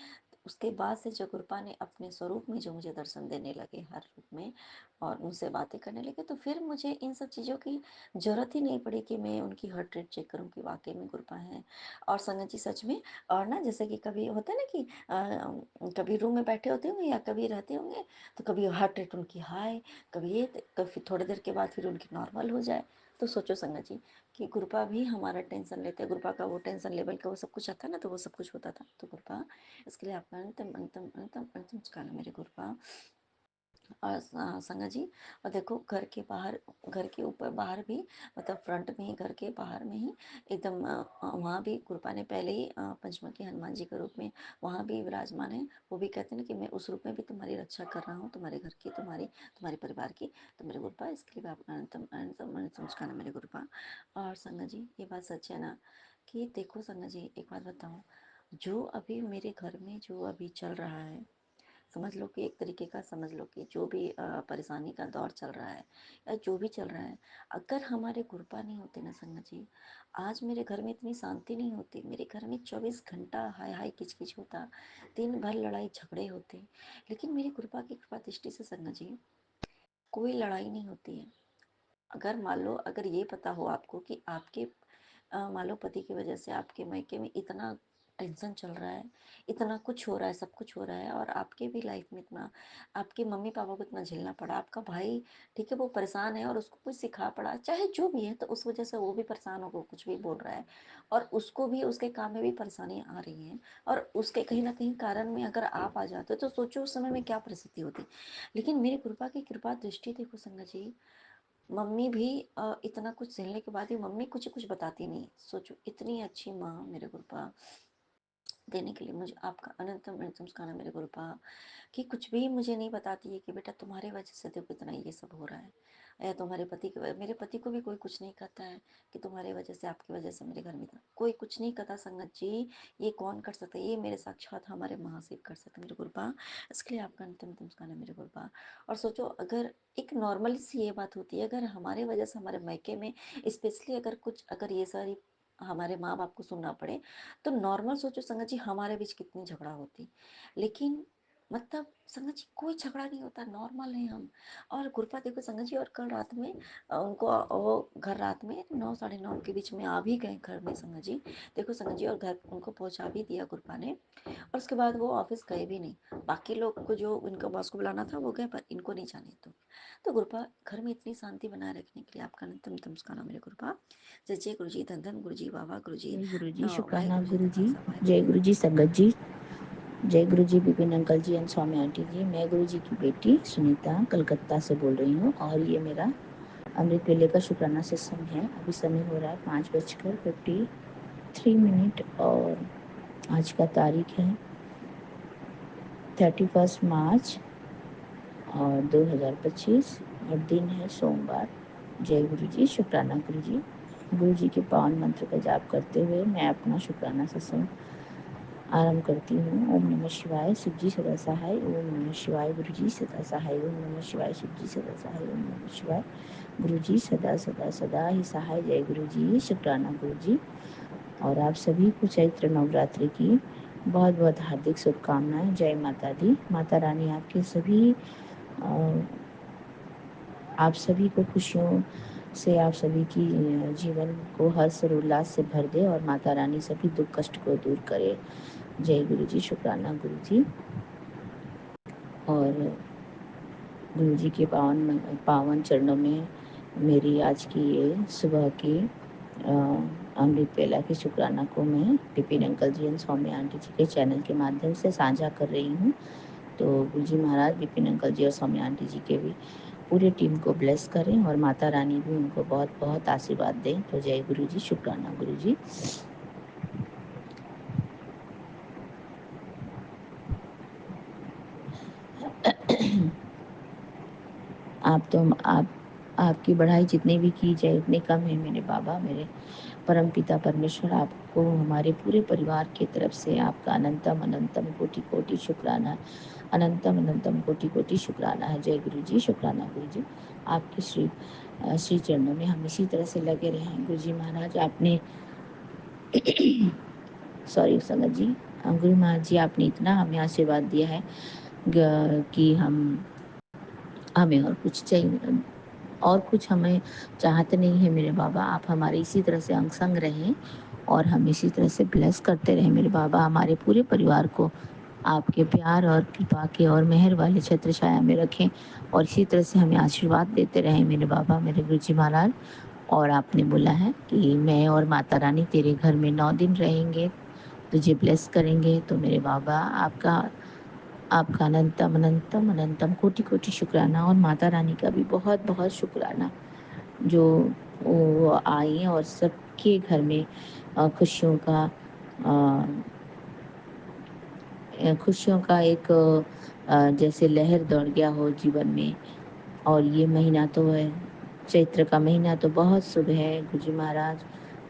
उसके बाद से जो गुरुपा ने अपने स्वरूप में जो मुझे दर्शन देने लगे हर रूप में, और उनसे बातें करने लगे, तो फिर मुझे इन सब चीज़ों की ज़रूरत ही नहीं पड़ी कि मैं उनकी हार्ट रेट चेक करूं कि वाकई में गुरुपा है। और संगत जी सच में, और ना जैसे कि कभी होता है ना कि कभी रूम में बैठे होते होंगे या कभी रहते होंगे, तो कभी हार्ट रेट उनकी हाई, कभी ये, कभी थोड़ी देर के बाद फिर उनकी नॉर्मल हो जाए। तो सोचो संगत जी कि गुरुपा भी हमारा टेंशन लेते हैं, गुरुपा का वो टेंशन लेवल का वो सब कुछ आता ना, तो वो सब कुछ होता था। तो गुरुपा, इसके लिए आपका अंतम अंतम अंतम अंतम चुकाना मेरे गुरुपा। और संगत जी, और देखो घर के बाहर, घर के ऊपर बाहर भी, मतलब फ्रंट में ही, घर के बाहर में ही एकदम, वहाँ भी कृपा ने पहले ही पंचमुखी हनुमान जी के रूप में वहाँ भी विराजमान है। वो भी कहते हैं ना कि मैं उस रूप में भी तुम्हारी रक्षा कर रहा हूँ, तुम्हारे घर की, तुम्हारे परिवार की। तो मेरे गुरुपा, इसके लिए भी आपका अंतम अंतम नमस्कार मेरे गुरुपा। और संगत जी ये बात सच है ना, कि देखो संगत जी एक बात बताऊँ, जो अभी मेरे घर में जो अभी चल रहा है, समझ लो कि एक तरीके का, समझ लो कि जो भी परेशानी का दौर चल रहा है या जो भी चल रहा है, अगर हमारे कृपा नहीं होती ना संगत जी, आज मेरे घर में इतनी शांति नहीं होती। मेरे घर में 24 घंटा हाय हाय किचकिच होता, दिन भर लड़ाई झगड़े होते। लेकिन मेरी कृपा की कृपा दृष्टि से संगत जी कोई लड़ाई नहीं होती है। अगर मान लो, अगर ये पता हो आपको कि आपके मान लो पति की वजह से आपके मायके में इतना टेंशन चल रहा है, इतना कुछ हो रहा है, सब कुछ हो रहा है, और आपके भी लाइफ में इतना, आपके मम्मी पापा को इतना झेलना पड़ा, आपका भाई ठीक है वो परेशान है और उसको कुछ सिखा पड़ा, चाहे जो भी है, तो उस वजह से वो भी परेशान होकर कुछ भी बोल रहा है, और उसको भी उसके काम में भी परेशानी आ रही है, और उसके कहीं ना कहीं कारण में अगर आप आ जाते हो, तो सोचो उस समय में क्या परिस्थिति होती। लेकिन मेरी कृपा की कृपा दृष्टि देखो संगत जी, मम्मी भी इतना कुछ झेलने के बाद भी मम्मी कुछ कुछ बताती नहीं। सोचो इतनी अच्छी माँ मेरे गुरुपा देने के लिए मुझे आपका अनंतम अनंतम नमस्कार मेरे गुरुपा, कि कुछ भी मुझे नहीं बताती है कि बेटा तुम्हारे वजह से देखो इतना ये सब हो रहा है, या तुम्हारे पति के, मेरे पति को भी कोई कुछ नहीं कहता है कि तुम्हारे वजह से, आपकी वजह से मेरे घर में था, कोई कुछ नहीं कहता संगत जी। ये कौन कर सकता है? ये मेरे साक्षात हमारे महाशिव कर सकते मेरे गुरुपा। इसके लिए आपका अंतिम नमस्कार है मेरे गुरुपा। और सोचो अगर एक नॉर्मल सी ये बात होती है, अगर हमारे वजह से हमारे मायके में स्पेशली अगर कुछ, अगर ये सारी हमारे माँ बाप को सुनना पड़े, तो नॉर्मल सोचो संगत जी हमारे बीच कितनी झगड़ा होती। लेकिन मतलब संगत जी कोई झगड़ा नहीं होता, नॉर्मल है हम। और गुरफा देखो संगत जी, और कल रात में उनको वो घर रात में 9 साढ़े 9 के बीच में आ भी गए घर में संगत जी। देखो संगत जी, और घर उनको पहुंचा भी दिया गुरफा ने, और उसके बाद वो ऑफिस गए भी नहीं। बाकी लोग को जो उनका बॉस को बुलाना था वो गए, पर इनको नहीं जाने तो गुरफा घर में इतनी शांति बनाए रखने के लिए आपका नतम नमस्कार मेरे गुरफा। जय जय गुरु जी, धन धन गुरु जी, बाबा गुरु जी, जय गुरु जी, वाहे शुक्राना गुरु जी, गुरु जी, तथास्ता वाहे जय गुरु गुरु जी संगत जी, जय Guru ji Vipin uncle ji and Swami aunty ji. मैं गुरु जी की बेटी सुनीता कलकत्ता से बोल रही हूँ, और ये मेरा अमृत वेले का शुक्राना सत्संग है। अभी समय हो रहा है 5:53, और आज का तारीख है 31 मार्च और 2025, और दिन है सोमवार। जय गुरु जी, शुक्राना गुरु जी। गुरु जी के पावन मंत्र का जाप करते हुए मैं अपना शुक्राना सत्संग आरंभ करती हूँ। ओम नमः शिवाय, शिव जी सदा सहाय। ओम नमः शिवाय, गुरु जी सदा सहाय। ओम नमः शिवाय, शिव जी सदा सहाय। ओम नमः शिवाय, गुरु जी सदा सदा सदा ही सहाय। जय गुरु जी, शुक्राना गुरु जी। और आप सभी को चैत्र नवरात्रि की बहुत बहुत हार्दिक शुभकामनाएं। जय माता दी। माता रानी आपके सभी आप सभी को खुशियों से, आप सभी की जीवन को हर्ष और उल्लास से भर दे, और माता रानी सभी दुख कष्ट को दूर करे। जय गुरु जी, शुक्राना गुरु जी। और गुरु जी के पावन चरणों में मेरी आज की ये सुबह की अमृत बेला की शुक्राना को मैं Vipin uncle ji and Swami aunty ji के चैनल के माध्यम से साझा कर रही हूँ। तो गुरु जी महाराज विपिन अंकल जी और स्वामी आंटी जी के भी पूरे टीम को ब्लेस करें, और माता रानी भी उनको बहुत बहुत आशीर्वाद दें। तो जय गुरु जी, शुक्राना गुरु जी। आप आपकी बढ़ाई जितनी भी की जाए उतनी कम है मेरे बाबा। मेरे परमपिता परमेश्वर, आपको हमारे पूरे परिवार की तरफ से आपका अनंतम अनंतम कोटि कोटि शुक्राना, अनंतम अनंतम कोटि कोटि शुक्राना है। जय गुरु जी, शुक्राना गुरु जी। आपके श्री चरणों में हम इसी तरह से लगे रहें। गुरु जी महाराज, आपने सॉरी संगत जी, गुरु महाराज जी, आपने इतना हमें आशीर्वाद दिया है कि हमें और कुछ चाहिए, और कुछ हमें चाहते नहीं है मेरे बाबा। आप हमारे इसी तरह से अंग संग रहें और हम इसी तरह से ब्लेस करते रहें मेरे बाबा। हमारे पूरे परिवार को आपके प्यार और कृपा के और मेहर वाले छत्र छाया में रखें और इसी तरह से हमें आशीर्वाद देते रहें मेरे बाबा, मेरे गुरु जी महाराज। और आपने बोला है कि मैं और माता रानी तेरे घर में 9 दिन रहेंगे, तुझे ब्लेस करेंगे। तो मेरे बाबा, आपका अनंतम अनंतम अनंतम कोटि कोटि शुक्राना, और माता रानी का भी बहुत बहुत शुक्राना जो वो आई और सबके घर में खुशियों का एक जैसे लहर दौड़ गया हो जीवन में। और ये महीना तो है, चैत्र का महीना तो बहुत शुभ है गुरुजी महाराज।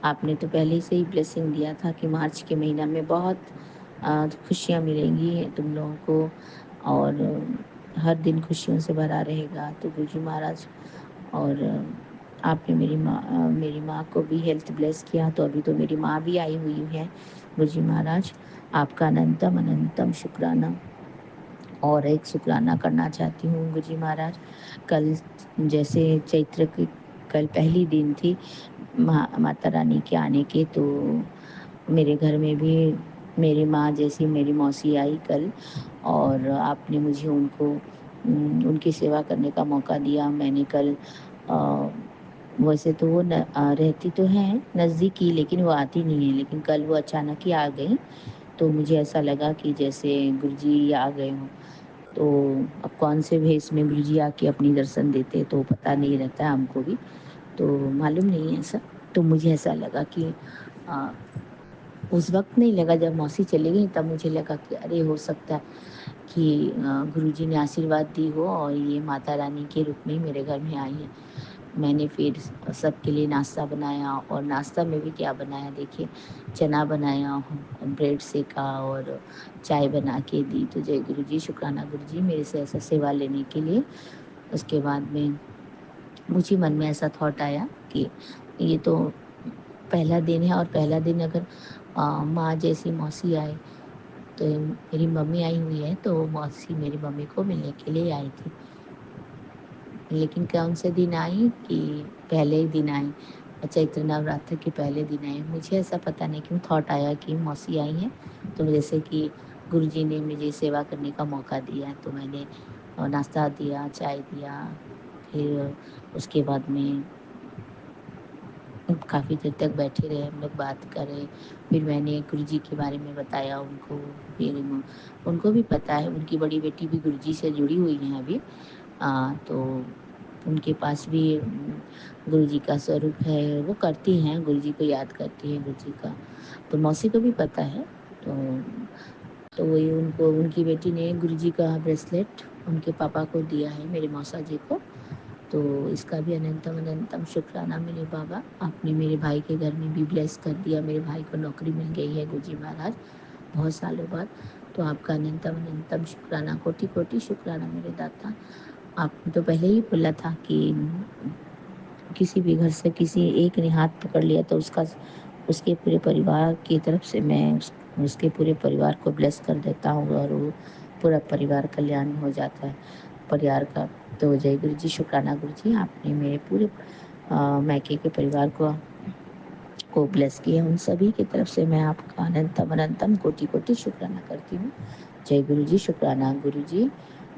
आपने तो पहले से ही ब्लेसिंग दिया था कि मार्च के महीना में बहुत खुशियाँ मिलेंगी तुम लोगों को और हर दिन खुशियों से भरा रहेगा। तो गुरुजी महाराज, और आपने मेरी माँ को भी हेल्थ ब्लेस किया, तो अभी तो मेरी माँ भी आई हुई है गुरुजी महाराज। आपका अनंतम अनंतम शुक्राना। और एक शुक्राना करना चाहती हूँ गुरुजी महाराज। कल जैसे चैत्र की कल पहली दिन थी माता रानी के आने के, तो मेरे घर में भी मेरी माँ जैसी मेरी मौसी आई कल, और आपने मुझे उनकी सेवा करने का मौका दिया। मैंने कल वैसे तो वो रहती तो हैं नज़दीकी, लेकिन वो आती नहीं है, लेकिन कल वो अचानक ही आ गई। तो मुझे ऐसा लगा कि जैसे गुरुजी आ गए हों। तो अब कौन से भेष में गुरुजी आके अपनी दर्शन देते तो पता नहीं रहता है हमको भी, तो मालूम नहीं है ऐसा। तो मुझे ऐसा लगा कि उस वक्त नहीं लगा, जब मौसी चली गई तब मुझे लगा कि अरे हो सकता है कि गुरुजी ने आशीर्वाद दी हो और ये माता रानी के रूप में मेरे घर में आई है। मैंने फिर सबके लिए नाश्ता बनाया, और नाश्ता में भी क्या बनाया देखिए, चना बनाया, ब्रेड सेका और चाय बना के दी। तो जय गुरुजी, शुक्राना गुरुजी मेरे से ऐसा सेवा लेने के लिए। उसके बाद में मुझे मन में ऐसा थॉट आया कि ये तो पहला दिन है, और पहला दिन अगर माँ जैसी मौसी आए, तो मेरी मम्मी आई हुई है, तो मौसी मेरी मम्मी को मिलने के लिए आई थी। लेकिन कौन से दिन आई कि पहले ही दिन आई, चैत्र नवरात्र के पहले दिन आई। मुझे ऐसा पता नहीं क्यों थॉट आया कि मौसी आई है, तो जैसे कि गुरुजी ने मुझे सेवा करने का मौका दिया, तो मैंने नाश्ता दिया, चाय दिया। फिर उसके बाद में काफ़ी देर तक बैठे रहे, हम लोग बात करें। फिर मैंने गुरुजी के बारे में बताया उनको। फिर उनको भी पता है, उनकी बड़ी बेटी भी गुरुजी से जुड़ी हुई है अभी। तो उनके पास भी गुरुजी का स्वरूप है, वो करती हैं, गुरुजी को याद करती है गुरुजी का। तो मौसी को भी पता है। तो वही उनकी बेटी ने गुरुजी का ब्रेसलेट उनके पापा को दिया है, मेरे मौसा जी को। तो इसका भी अनंतम अनंतम शुक्राना मेरे बाबा। आपने मेरे भाई के घर में भी ब्लेस कर दिया, मेरे भाई को नौकरी मिल गई है गुरुजी महाराज बहुत सालों बाद। तो आपका अनंतम अनंतम शुक्राना, कोटि कोटि शुक्राना मेरे दाता। आपने तो पहले ही बोला था कि किसी भी घर से किसी एक ने हाथ पकड़ लिया तो उसके पूरे परिवार की तरफ से मैं उसके पूरे परिवार को ब्लेस कर देता हूँ, और वो पूरा परिवार कल्याण हो जाता है परिवार का। तो जय गुरु जी, शुक्राना गुरु जी, आपने मेरे पूरे मायके के परिवार को ब्लेस किया। उन सभी की तरफ से मैं आपका अनंतम अनंतम कोटि कोटि शुक्राना करती हूँ। जय गुरु जी, शुक्राना गुरु जी।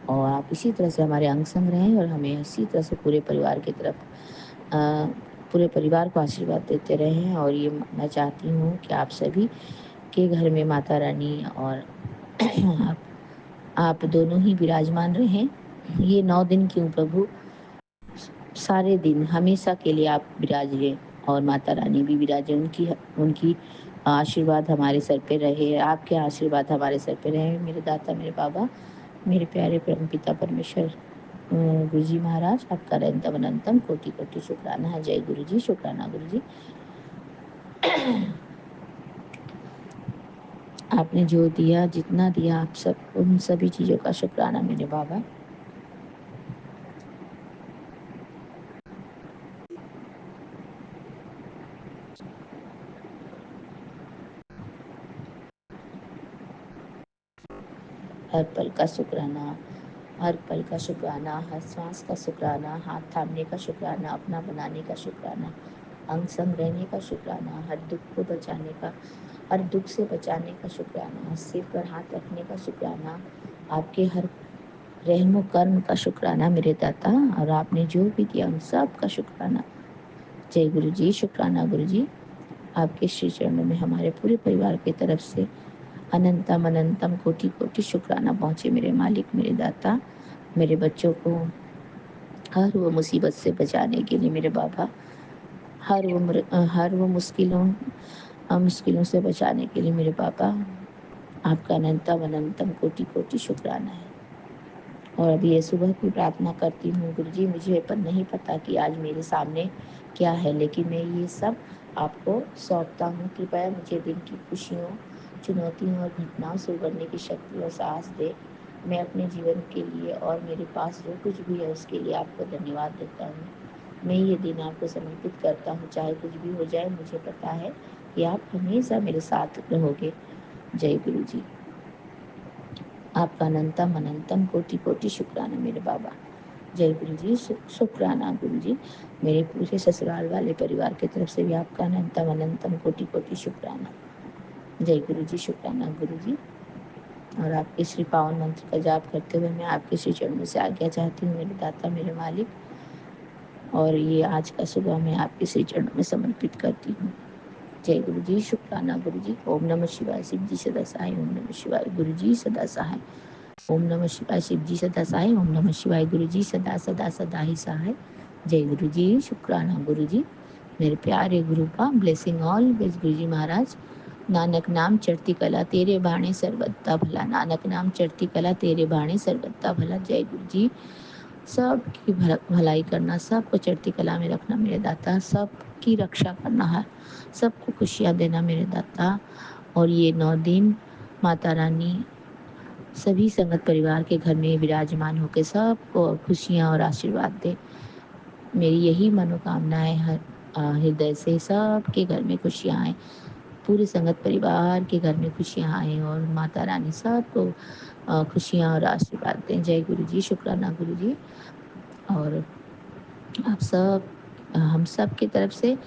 और आप इसी तरह से हमारे अंग संग रहें और हमें इसी तरह से पूरे परिवार की तरफ पूरे परिवार को आशीर्वाद देते रहें। और ये मैं चाहती हूँ कि आप सभी के घर में माता रानी और आप दोनों ही विराजमान रहें। ये 9 दिन क्यों प्रभु, सारे दिन हमेशा के लिए आप विराजिए, और माता रानी भी विराजे। उनकी उनकी आशीर्वाद हमारे सर पे रहे, आपके आशीर्वाद हमारे सर पे रहे मेरे दाता, मेरे बाबा, मेरे प्यारे परम पिता परमेश्वर। गुरु जी महाराज, आपका अनंतम अनंतम कोटि कोटि शुक्राना है। जय गुरु जी, शुक्राना गुरु जी। आपने जो दिया, जितना दिया, आप सब उन सभी चीज़ों का शुक्राना मेरे बाबा। हर पल का शुक्राना, हर पल का शुक्राना, हर सांस का शुक्राना, हाथ थामने का शुक्राना, अपना बनाने का शुक्राना, अंग संग रहने का शुक्राना, हर दुख को बचाने का, हर दुख से बचाने का शुक्राना, सिर पर हाथ रखने का शुक्राना, आपके हर रहमो कर्म का शुक्राना मेरे दाता, और आपने जो भी दिया उन सब का शुक्राना। जय गुरु जी, शुक्राना गुरु जी। आपके श्री चरणों में हमारे पूरे परिवार की तरफ से अनंतम अनंतम कोटि कोटि शुक्राना पहुँचे मेरे मालिक, मेरे दाता। मेरे बच्चों को हर वो मुसीबत से बचाने के लिए मेरे बाबा, हर वो मुश्किलों से बचाने के लिए मेरे बाबा, आपका अनंतम अनंतम कोटि कोटि शुक्राना है। और अभी ये सुबह की प्रार्थना करती हूँ, गुरु जी मुझे पर नहीं पता कि आज मेरे सामने क्या है, लेकिन मैं ये सब आपको सौंपता हूँ। कृपया मुझे दिन की खुशियों, चुनौतियों और घटनाओं से उबरने की शक्ति और साहस दे। मैं अपने जीवन के लिए और मेरे पास जो कुछ भी है उसके लिए आपको धन्यवाद देता हूँ। मैं ये दिन आपको समर्पित करता हूँ, चाहे कुछ भी हो जाए, मुझे पता है कि आप हमेशा मेरे साथ रहोगे। जय गुरु जी। आपका अनंतम अनंतम कोटि कोटि शुक्राना मेरे बाबा। जय गुरु जी, शुक्राना गुरु जी। मेरे पूरे ससुराल वाले परिवार की तरफ से भी आपका अनंतम अनंतम कोटि कोटि शुक्राना। जय गुरु जी, शुक्राना गुरु जी। और आपके श्री पावन मंत्र का जाप करते हुए मैं आपके श्री चरणों से आज्ञा चाहती हूँ मेरे दाता, मेरे मालिक। और ये आज का सुबह मैं आपके श्री चरणों में समर्पित करती हूँ। जय गुरु जी, शुक्राना गुरु जी। ओम नमः शिवाय, शिव जी सदा सहाय। ओम नमः शिवाय, गुरु जी सदा सहाय। ओम नमः शिवाय, शिव जी सदा सहाय। ओम नमः शिवाय, गुरु जी सदा सदा सदा ही सहाय। जय गुरु जी, शुक्राना गुरु जी। मेरे प्यारे गुरु का ब्लेसिंग ऑल बेस गुरु जी महाराज। नानक नाम चढ़ती कला तेरे बाणे सर्वत्ता भला, नानक नाम चढ़ती कला तेरे बाणे सर्वत्ता भला। जय गुरु जी। सबकी भलाई करना, सबको चढ़ती कला में रखना मेरे दाता, सबकी रक्षा करना है, सबको खुशियाँ देना मेरे दाता। और ये 9 दिन माता रानी सभी संगत परिवार के घर में विराजमान होकर सबको खुशियाँ और आशीर्वाद दे। मेरी यही मनोकामना है, हृदय से सबके घर में खुशियाँ आए, पूरे संगत परिवार के घर में खुशियाँ आए और माता रानी सबको खुशियाँ और आशीर्वाद दें। जय गुरु जी, शुक्राना गुरु जी। और आप सब, हम सब की तरफ से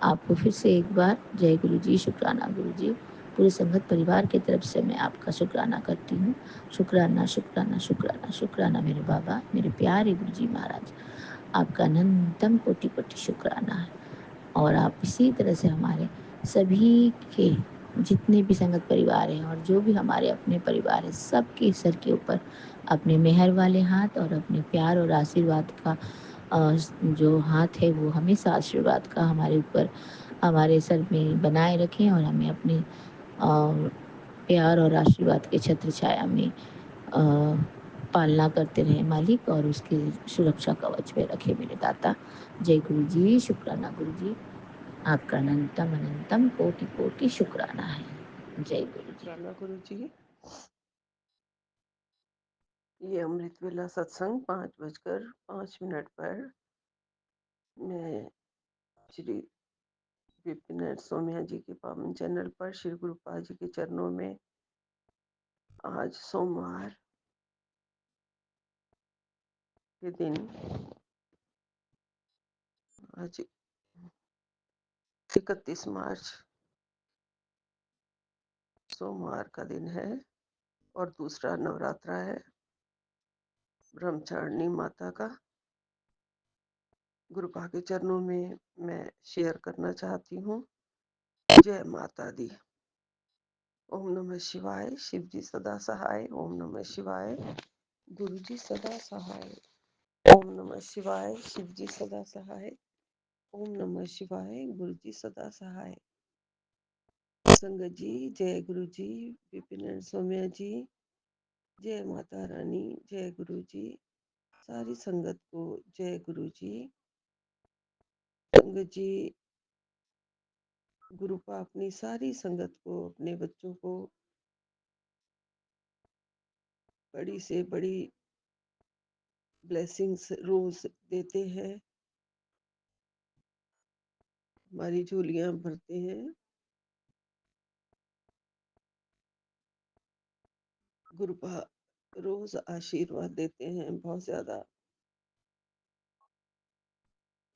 आपको फिर से एक बार जय गुरु जी, शुक्राना गुरु जी। पूरे संगत परिवार की तरफ से मैं आपका शुक्राना करती हूँ। शुक्राना शुक्राना शुक्राना शुक्राना मेरे बाबा, मेरे प्यारे गुरु जी महाराज। आपका अनंतम कोटि कोटि शुक्राना है। और आप इसी तरह से हमारे सभी के जितने भी संगत परिवार हैं और जो भी हमारे अपने परिवार हैं, सबके सर के ऊपर अपने मेहर वाले हाथ और अपने प्यार और आशीर्वाद का जो हाथ है वो हमेशा आशीर्वाद का हमारे ऊपर, हमारे सर में बनाए रखें और हमें अपने प्यार और आशीर्वाद के छत्र छाया में पालना करते रहे मालिक, और उसकी सुरक्षा कवच में रखे मेरे दाता। जय गुरु जी, शुक्राना गुरु जी। आपका अनंतम अनंतम कोटि कोटि शुक्राना है। जय गुरु जी। शुक्राना गुरु जी। ये अमृत वेला सत्संग 5:05 पर मैं श्री विपिन सोमिया जी के पावन चैनल पर श्री गुरुपाद जी के चरणों में आज सोमवार के दिन, आज 31 मार्च सोमवार का दिन है और दूसरा नवरात्रा है ब्रह्मचारिणी माता का। गुरुपा के चरणों में मैं शेयर करना चाहती हूँ। जय माता दी। ओम नमः शिवाय, शिव जी सदा सहाय। ओम नमः शिवाय, गुरु जी सदा सहाय। ओम नमः शिवाय, शिव जी सदा सहाय। ओम नमः शिवाय, गुरु जी सदा सहाय। संगत जी, जय गुरु जी, विपिन सौम्या जी, जय माता रानी, जय गुरु जी। सारी संगत को जय गुरु जी। संगत जी, गुरुपा अपनी सारी संगत को, अपने बच्चों को बड़ी से बड़ी ब्लेसिंग्स रोज देते हैं, हमारी झोलियां भरते हैं। गुरुपा रोज आशीर्वाद देते हैं बहुत ज्यादा,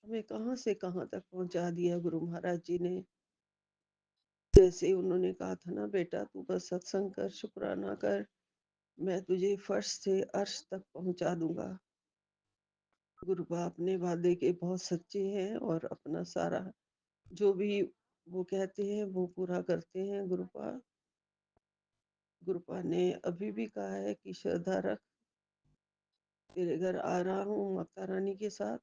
हमें कहाँ से कहाँ तक पहुंचा दिया गुरु महाराज जी ने। जैसे उन्होंने कहा था ना, बेटा तू बस सत्संग कर, शुक्राना कर, मैं तुझे फर्श से अर्श तक पहुंचा दूंगा। गुरुपा अपने वादे के बहुत सच्चे हैं और अपना सारा जो भी वो कहते हैं वो पूरा करते हैं। गुरुपा गुरुपा ने अभी भी कहा है कि श्रद्धा रख, तेरे घर आ रहा हूँ माता रानी के साथ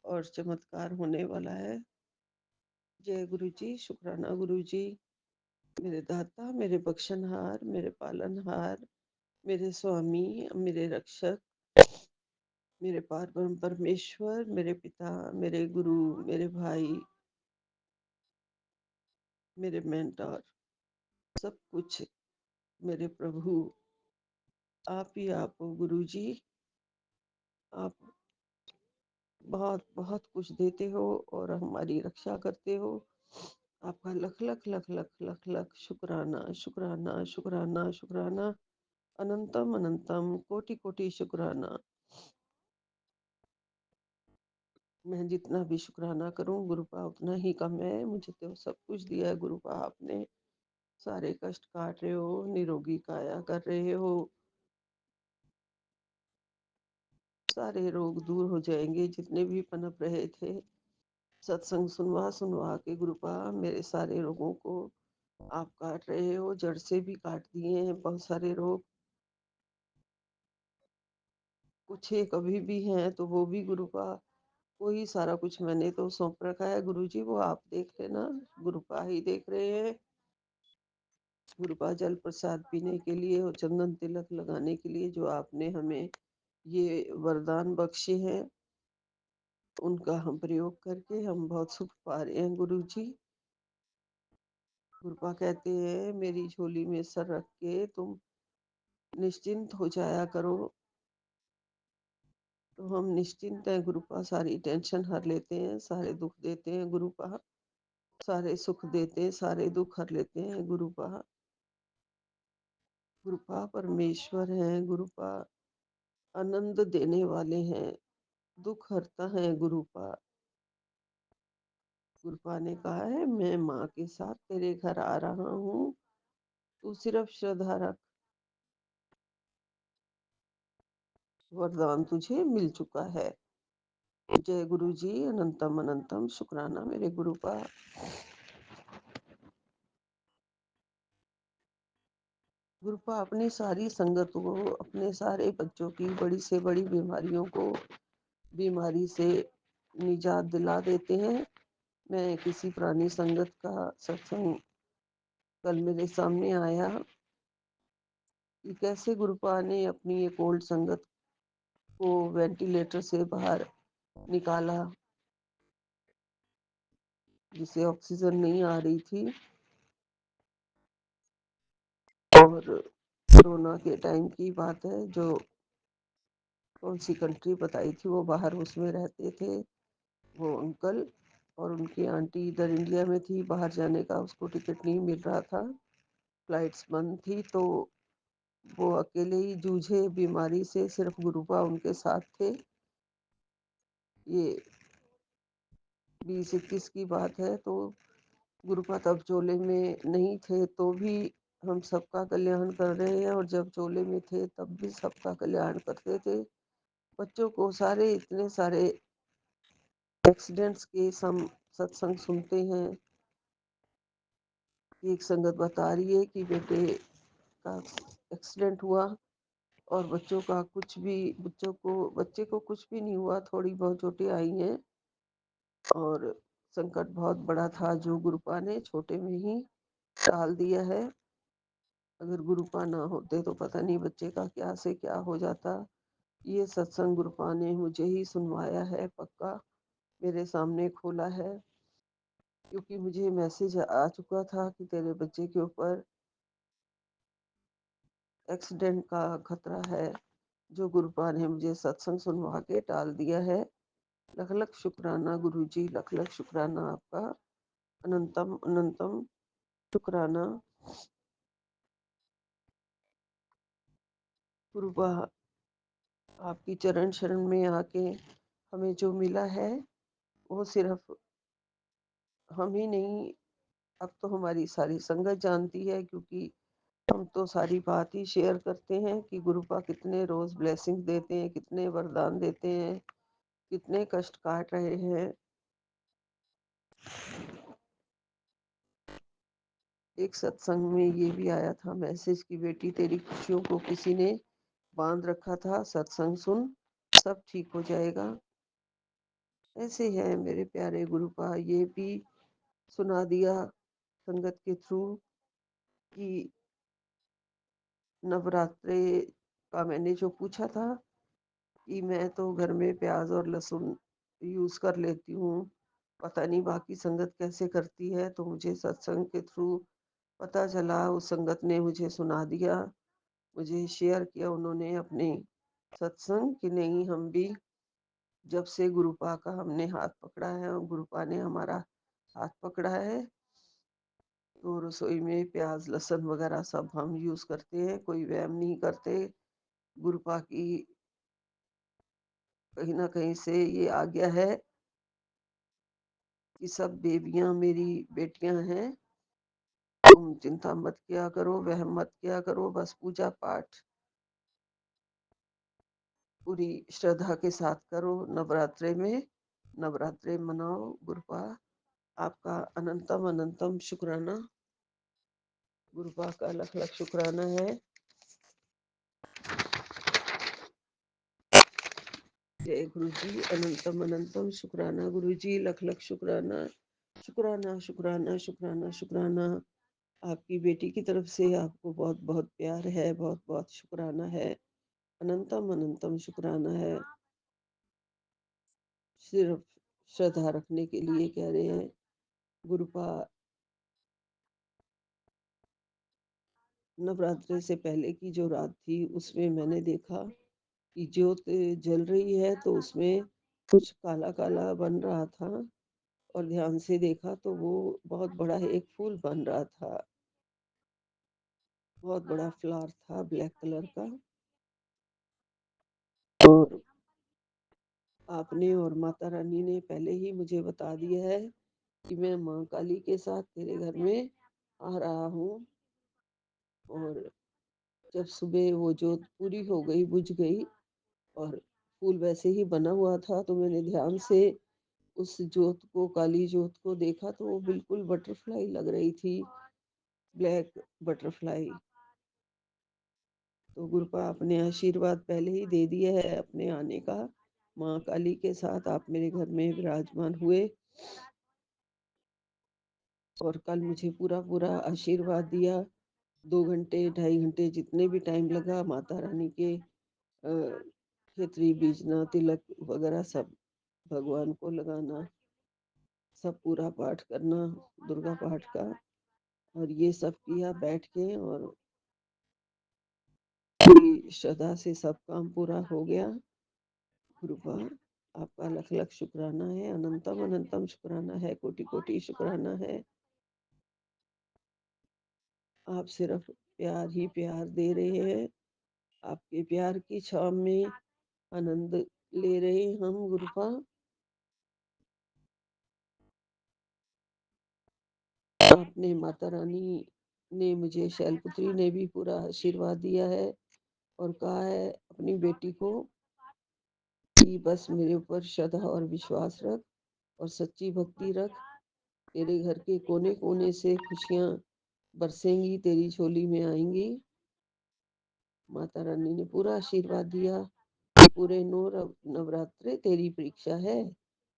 और चमत्कार होने वाला है। जय गुरु जी, शुक्राना गुरु जी, मेरे दाता, मेरे बख्शनहार, मेरे पालनहार, मेरे स्वामी, मेरे रक्षक, मेरे पार ब्रह्म परमेश्वर, मेरे पिता, मेरे गुरु, मेरे भाई, मेरे मेंटर, सब कुछ मेरे प्रभु, आप ही आप हो गुरु जी। आप बहुत बहुत कुछ देते हो और हमारी रक्षा करते हो। आपका लख लख लख लख लख लख शुक्राना, शुक्राना, शुक्राना, शुक्राना, अनंतम अनंतम कोटि कोटि शुक्राना। मैं जितना भी शुक्राना करूं गुरुपा उतना ही कम है। मुझे तो सब कुछ दिया है गुरुपा आपने, सारे कष्ट काट रहे हो, निरोगी काया कर रहे हो, सारे रोग दूर हो जाएंगे जितने भी पनप रहे थे। सत्संग सुनवा सुनवा के गुरुपा मेरे सारे रोगों को आप काट रहे हो, जड़ से भी काट दिए हैं बहुत सारे रोग। कुछ एक अभी भी हैं तो वो भी गुरुपा, वही सारा कुछ मैंने तो सौंप रखा है गुरु जी, वो आप देख लेना, गुरुपा ही देख रहे हैं। गुरुपा जल प्रसाद पीने के लिए और चंदन तिलक लगाने के लिए जो आपने हमें ये वरदान बख्शे हैं, उनका हम प्रयोग करके हम बहुत सुख पा रहे हैं गुरु जी। गुरुपा कहते हैं मेरी झोली में सर रख के तुम निश्चिंत हो जाया करो, तो हम निश्चिंत हैं गुरुपा, सारी टेंशन हर लेते हैं, सारे दुख देते हैं गुरुपा, सारे सुख देते हैं, सारे दुख हर लेते हैं गुरुपा। गुरुपा परमेश्वर हैं गुरुपा, आनंद देने वाले हैं, दुख हरता है गुरुपा। गुरुपा ने कहा है मैं माँ के साथ तेरे घर आ रहा हूँ, तू सिर्फ श्रद्धा रख, वरदान तुझे मिल चुका है। जय गुरु जी, अनंतम अनंतम शुक्राना मेरे गुरुपा। गुरुपा अपनी सारी संगत को, अपने सारे बच्चों की बड़ी से बड़ी बीमारियों को, बीमारी से निजात दिला देते हैं। मैं किसी पुरानी संगत का सत्संग कल मेरे सामने आया कि कैसे गुरुपा ने अपनी एक ओल्ड संगत को वेंटिलेटर से बाहर निकाला, जिसे ऑक्सीजन नहीं आ रही थी, और कोरोना के टाइम की बात है, जो कौन सी कंट्री बताई थी, वो बाहर उसमें रहते थे वो अंकल, और उनकी आंटी इधर इंडिया में थी, बाहर जाने का उसको टिकट नहीं मिल रहा था, फ्लाइट्स बंद थी, तो वो अकेले ही जूझे बीमारी से, सिर्फ गुरुपा उनके साथ थे। ये 2021 की बात है, तो गुरुपा तब चोले में नहीं थे तो भी हम सबका कल्याण कर रहे हैं, और जब चोले में थे तब भी सबका कल्याण करते थे। बच्चों को सारे इतने सारे एक्सीडेंट्स के हम सत्संग सुनते हैं। एक संगत बता रही है कि बेटे का एक्सीडेंट हुआ और बच्चे को कुछ भी नहीं हुआ, थोड़ी बहुत चोटें आई हैं, और संकट बहुत बड़ा था जो गुरुपा ने छोटे में ही टाल दिया है। अगर गुरुपा ना होते तो पता नहीं बच्चे का क्या से क्या हो जाता। ये सत्संग गुरुपा ने मुझे ही सुनवाया है, पक्का मेरे सामने खोला है, क्योंकि मुझे मैसेज आ चुका था कि तेरे बच्चे के ऊपर एक्सीडेंट का खतरा है, जो गुरुपा ने मुझे सत्संग सुनवा के टाल दिया है। लख लख शुक्राना गुरुजी, लख लख शुक्राना आपका, अनंतम अनंतम शुक्राना। गुरुपा, आपकी चरण शरण में आके हमें जो मिला है वो सिर्फ हम ही नहीं, अब तो हमारी सारी संगत जानती है, क्योंकि हम तो सारी बात ही शेयर करते हैं कि गुरुपा कितने रोज ब्लेसिंग देते हैं, कितने वरदान देते हैं, कितने कष्ट काट रहे हैं। एक सत्संग में ये भी आया था मैसेज की बेटी तेरी खुशियों को किसी ने बांध रखा था, सत्संग सुन सब ठीक हो जाएगा। ऐसे है मेरे प्यारे गुरुपा, ये भी सुना दिया संगत के थ्रू कि नवरात्रे का मैंने जो पूछा था कि मैं तो घर में प्याज और लहसुन यूज कर लेती हूँ, पता नहीं बाकी संगत कैसे करती है, तो मुझे सत्संग के थ्रू पता चला। उस संगत ने मुझे सुना दिया, मुझे शेयर किया उन्होंने अपने सत्संग कि नहीं, हम भी जब से गुरुपा का हमने हाथ पकड़ा है और गुरुपा ने हमारा हाथ पकड़ा है, तो रसोई में प्याज लहसुन वगैरह सब हम यूज करते हैं, कोई वहम नहीं करते। गुरुपा की कहीं ना कहीं से ये आ गया है कि सब बेबियां मेरी बेटियां हैं, तुम चिंता मत किया करो, वहम मत किया करो, बस पूजा पाठ पूरी श्रद्धा के साथ करो, नवरात्रे में नवरात्रे मनाओ। गुरुपा आपका अनंतम अनंतम शुक्राना, गुरुपा का लख लख शुक्राना है। जय गुरु जी, अनंतम अनंतम शुक्राना गुरु जी, लख लख शुक्राना, शुक्राना शुक्राना शुक्राना शुक्राना। आपकी बेटी की तरफ से आपको बहुत बहुत प्यार है, बहुत बहुत शुक्राना है, अनंतम अनंतम शुक्राना है। सिर्फ श्रद्धा रखने के लिए कह रहे हैं। गुरुपा नवरात्रि से पहले की जो रात थी उसमें मैंने देखा कि ज्योत जल रही है, तो उसमें कुछ काला काला बन रहा था, और ध्यान से देखा तो वो बहुत बड़ा एक फूल बन रहा था, बहुत बड़ा फ्लावर था ब्लैक कलर का। और आपने और माता रानी ने पहले ही मुझे बता दिया है कि मैं माँ काली के साथ तेरे घर में आ रहा हूँ। और जब सुबह वो जोत पूरी हो गई, बुझ गई, और फूल वैसे ही बना हुआ था, तो मैंने ध्यान से उस जोत को, काली जोत को देखा, तो वो बिल्कुल बटरफ्लाई लग रही थी, ब्लैक बटरफ्लाई। तो गुरुपा आपने आशीर्वाद पहले ही दे दिया है अपने आने का, माँ काली के साथ आप मेरे घर में विराजमान हुए, और कल मुझे पूरा पूरा आशीर्वाद दिया। 2 घंटे 2.5 घंटे जितने भी टाइम लगा, माता रानी के खेतरी बीजना, तिलक वगैरह सब भगवान को लगाना, सब पूरा पाठ करना दुर्गा पाठ का, और ये सब किया बैठ के, और पूरी श्रद्धा से सब काम पूरा हो गया। गुरुपा आपका लख लख शुक्राना है, अनंतम अनंतम शुक्राना है, कोटि कोटि शुक्राना है। आप सिर्फ प्यार ही प्यार दे रहे हैं, आपके प्यार की छाव में आनंद ले रहे हम। गुरुपा आपने, माता रानी ने मुझे, शैलपुत्री ने भी पूरा आशीर्वाद दिया है, और कहा है अपनी बेटी को कि बस मेरे ऊपर श्रद्धा और विश्वास रख, और सच्ची भक्ति रख, तेरे घर के कोने कोने से खुशियां बरसेंगी, तेरी झोली में आएंगी। माता रानी ने पूरा आशीर्वाद दिया कि पूरे नवरात्रे तेरी परीक्षा है,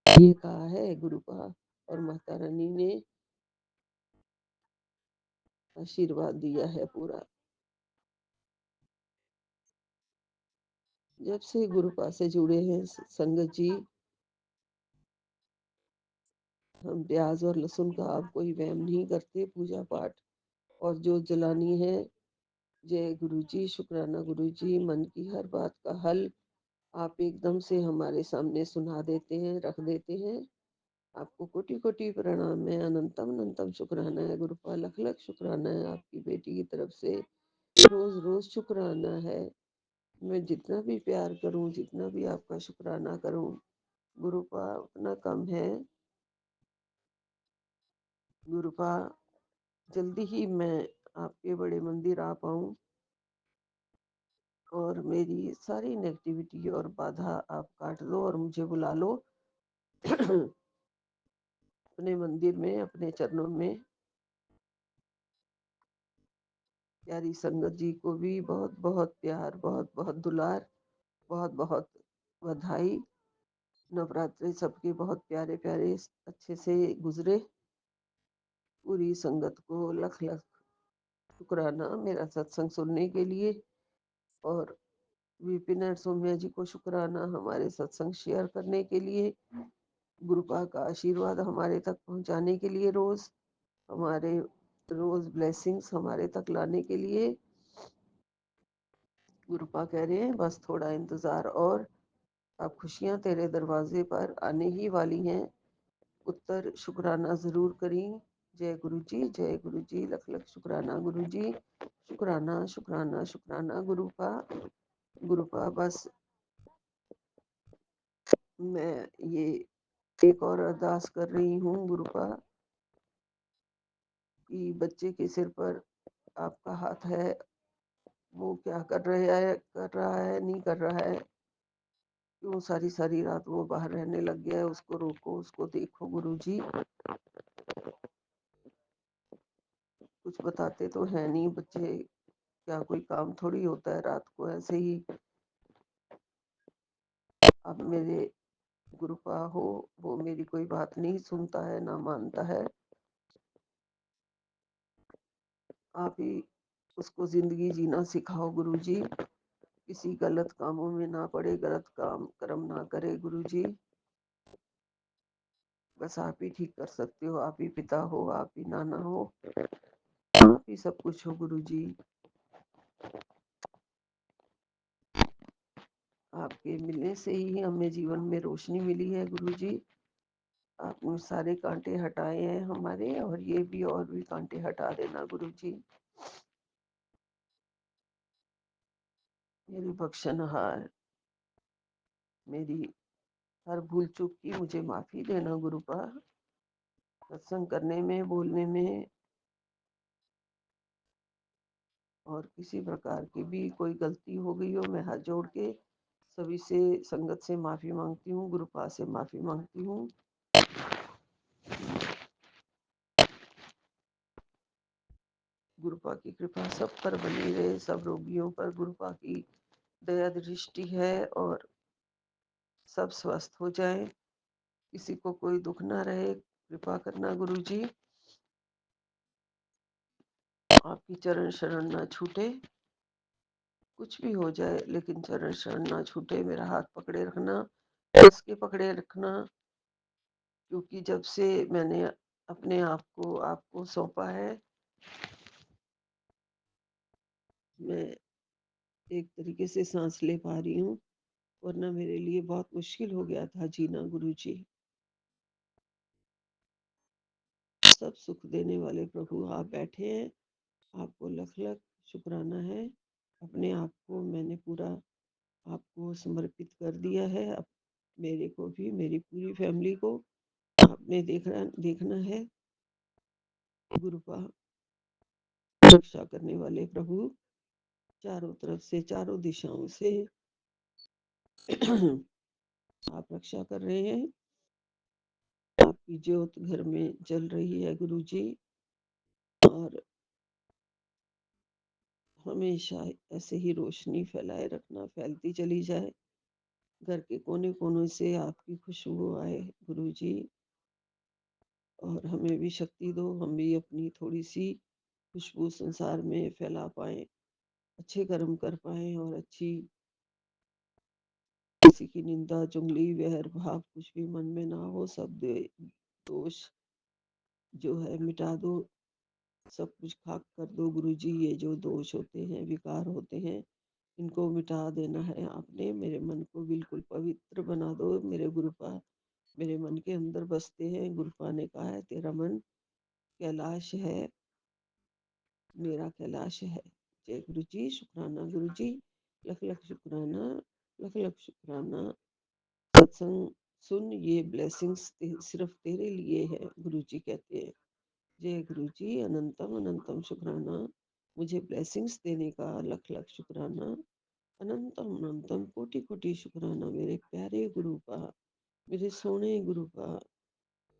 ये कहा है गुरुपा, और माता रानी ने आशीर्वाद दिया है पूरा। जब से गुरुपा से जुड़े हैं संगत जी, हम प्याज और लहसुन का आप कोई वहम नहीं करते। पूजा पाठ और जो जलानी है, जय गुरु जी, शुक्राना गुरु जी, मन की हर बात का हल आप एकदम से हमारे सामने सुना देते हैं, रख देते हैं। आपको कोटि कोटि प्रणाम है, अनंतम अनंतम शुक्राना है गुरुपा, लख लख शुक्राना है आपकी बेटी की तरफ से, रोज रोज शुक्राना है। मैं जितना भी प्यार करूं, जितना भी आपका शुक्राना करूं गुरुपा, उतना कम है। गुरुपा, जल्दी ही मैं आपके बड़े मंदिर आ पाऊं और मेरी सारी नेगेटिविटी और बाधा आप काट दो और मुझे बुला लो अपने मंदिर में, अपने चरणों में। प्यारी संगत जी को भी बहुत बहुत प्यार, बहुत बहुत दुलार, बहुत बहुत बधाई। नवरात्रि सबके बहुत प्यारे प्यारे अच्छे से गुजरे। पूरी संगत को लख लख शुक्राना मेरा सत्संग सुनने के लिए, और विपिन और सौम्या जी को शुक्राना हमारे सत्संग शेयर करने के लिए, गुरुपा का आशीर्वाद हमारे तक पहुंचाने के लिए, रोज हमारे रोज ब्लेसिंग्स हमारे तक लाने के लिए। गुरुपा कह रहे हैं बस थोड़ा इंतजार और, अब खुशियां तेरे दरवाजे पर आने ही वाली हैं। उत्तर शुक्राना जरूर करें। जय गुरु जी, जय गुरु जी, लख लख शुक्राना गुरु जी, शुक्राना शुक्राना शुक्राना गुरुपा। गुरुपा बस मैं ये एक और अरदास कर रही हूँ गुरुपा, कि बच्चे के सिर पर आपका हाथ है, वो क्या कर रहा है नहीं कर रहा है, क्यों सारी सारी रात वो बाहर रहने लग गया है, उसको रोको, उसको देखो गुरु जी। कुछ बताते तो है नहीं बच्चे, क्या कोई काम थोड़ी होता है रात को ऐसे ही। अब मेरे गुरुपा हो, वो मेरी कोई बात नहीं सुनता है ना मानता है। आप ही उसको जिंदगी जीना सिखाओ गुरु जी, किसी गलत कामों में ना पड़े, गलत काम कर्म ना करे गुरु जी। बस आप ही ठीक कर सकते हो, आप ही पिता हो, आप ही नाना हो, आप ही सब कुछ हो गुरु जी। आपके मिलने से ही हमें जीवन में रोशनी मिली है गुरु जी। आपने सारे कांटे हटाए हैं हमारे, और ये भी और भी कांटे हटा देना गुरु जी। मेरी बख्शनहार, मेरी हर भूल चूक की मुझे माफी देना गुरुपा। सत्संग करने में, बोलने में और किसी प्रकार की भी कोई गलती हो गई हो, मैं हाथ जोड़ के सभी से, संगत से माफी मांगती हूँ, गुरुपा से माफी मांगती हूँ। गुरुपा की कृपा सब पर बनी रहे, सब रोगियों पर गुरुपा की दया दृष्टि है, और सब स्वस्थ हो जाए, किसी को कोई दुख ना रहे। कृपा करना गुरु जी, आपकी चरण शरण ना छूटे, कुछ भी हो जाए लेकिन चरण शरण ना छूटे। मेरा हाथ पकड़े रखना, कस के पकड़े रखना, क्योंकि जब से मैंने अपने आप को आपको सौंपा है, मैं एक तरीके से सांस ले पा रही हूँ, वरना मेरे लिए बहुत मुश्किल हो गया था जीना गुरु जी। सब सुख देने वाले प्रभु आप बैठे हैं, आपको लख लख शुक्राना है। अपने आप को मैंने पूरा आपको समर्पित कर दिया है। अब मेरे को भी, मेरी पूरी फैमिली को आपने देखना है गुरुपा। रक्षा करने वाले प्रभु, चारों तरफ से, चारों दिशाओं से आप रक्षा कर रहे हैं। आपकी ज्योत घर में जल रही है गुरु जी, और हमेशा ऐसे ही रोशनी फैलाए रखना, फैलती चली जाए, घर के कोने कोने से आपकी खुशबू आए गुरु जी। और हमें भी शक्ति दो, हम भी अपनी थोड़ी सी खुशबू संसार में फैला पाए, अच्छे कर्म कर पाए और अच्छी किसी की निंदा चुगली वैर भाव कुछ भी मन में ना हो, सब दोष जो है मिटा दो, सब कुछ खाक कर दो गुरुजी। ये जो दोष होते हैं, विकार होते हैं, इनको मिटा देना है आपने। मेरे मन को बिल्कुल पवित्र बना दो। मेरे गुरुपा मेरे मन के अंदर बसते हैं। गुरुपा ने कहा है तेरा मन कैलाश है, मेरा कैलाश है। जय गुरु जी, शुक्राना गुरु जी, लख लख शुक्राना, लख लख शुक्राना। सत्संग सुन, ये ब्लेसिंग्स सिर्फ तेरे लिए है, गुरु जी कहते हैं। जय गुरु जी, अनंतम अनंतम शुक्राना, मुझे ब्लेसिंग्स देने का लख लख शुक्राना। अनंतम अनंतम कोटि कोटि शुक्राना मेरे प्यारे गुरु का, मेरे सोने गुरु का,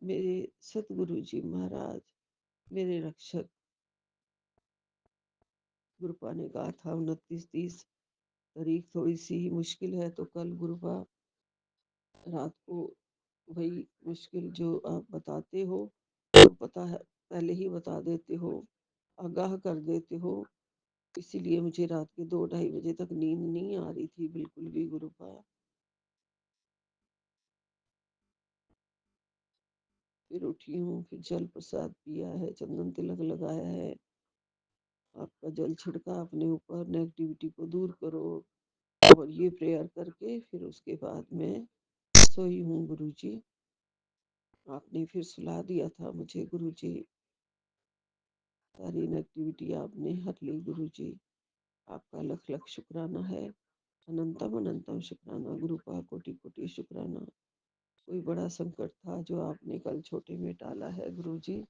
मेरे सतगुरु जी महाराज, मेरे रक्षक। गुरुपा ने कहा था 29-30 तारीख थोड़ी सी मुश्किल है, तो कल गुरुपा रात को वही मुश्किल जो आप बताते हो, तो पता है पहले ही बता देते हो, आगाह कर देते हो। इसीलिए मुझे रात के 2-2:30 बजे तक नींद नहीं आ रही थी बिल्कुल भी गुरुपा। फिर उठी हूँ, फिर जल प्रसाद पिया है, चंदन तिलक लगाया है। आपका जल छिड़का अपने ऊपर, नेगेटिविटी को दूर करो। और ये प्रेयर करके फिर उसके बाद मैं सोई हूँ गुरुजी। आपने फिर सुला दिया था मुझे गुरुजी, सारी नेगेटिविटी आपने हर ली गुरुजी। आपका लख लख शुक्राना है, अनंतम अनंतम शुक्राना गुरुपा, कोटि कोटि शुक्राना। कोई बड़ा संकट था जो आपने कल छोटे में टाला है गुरुजी।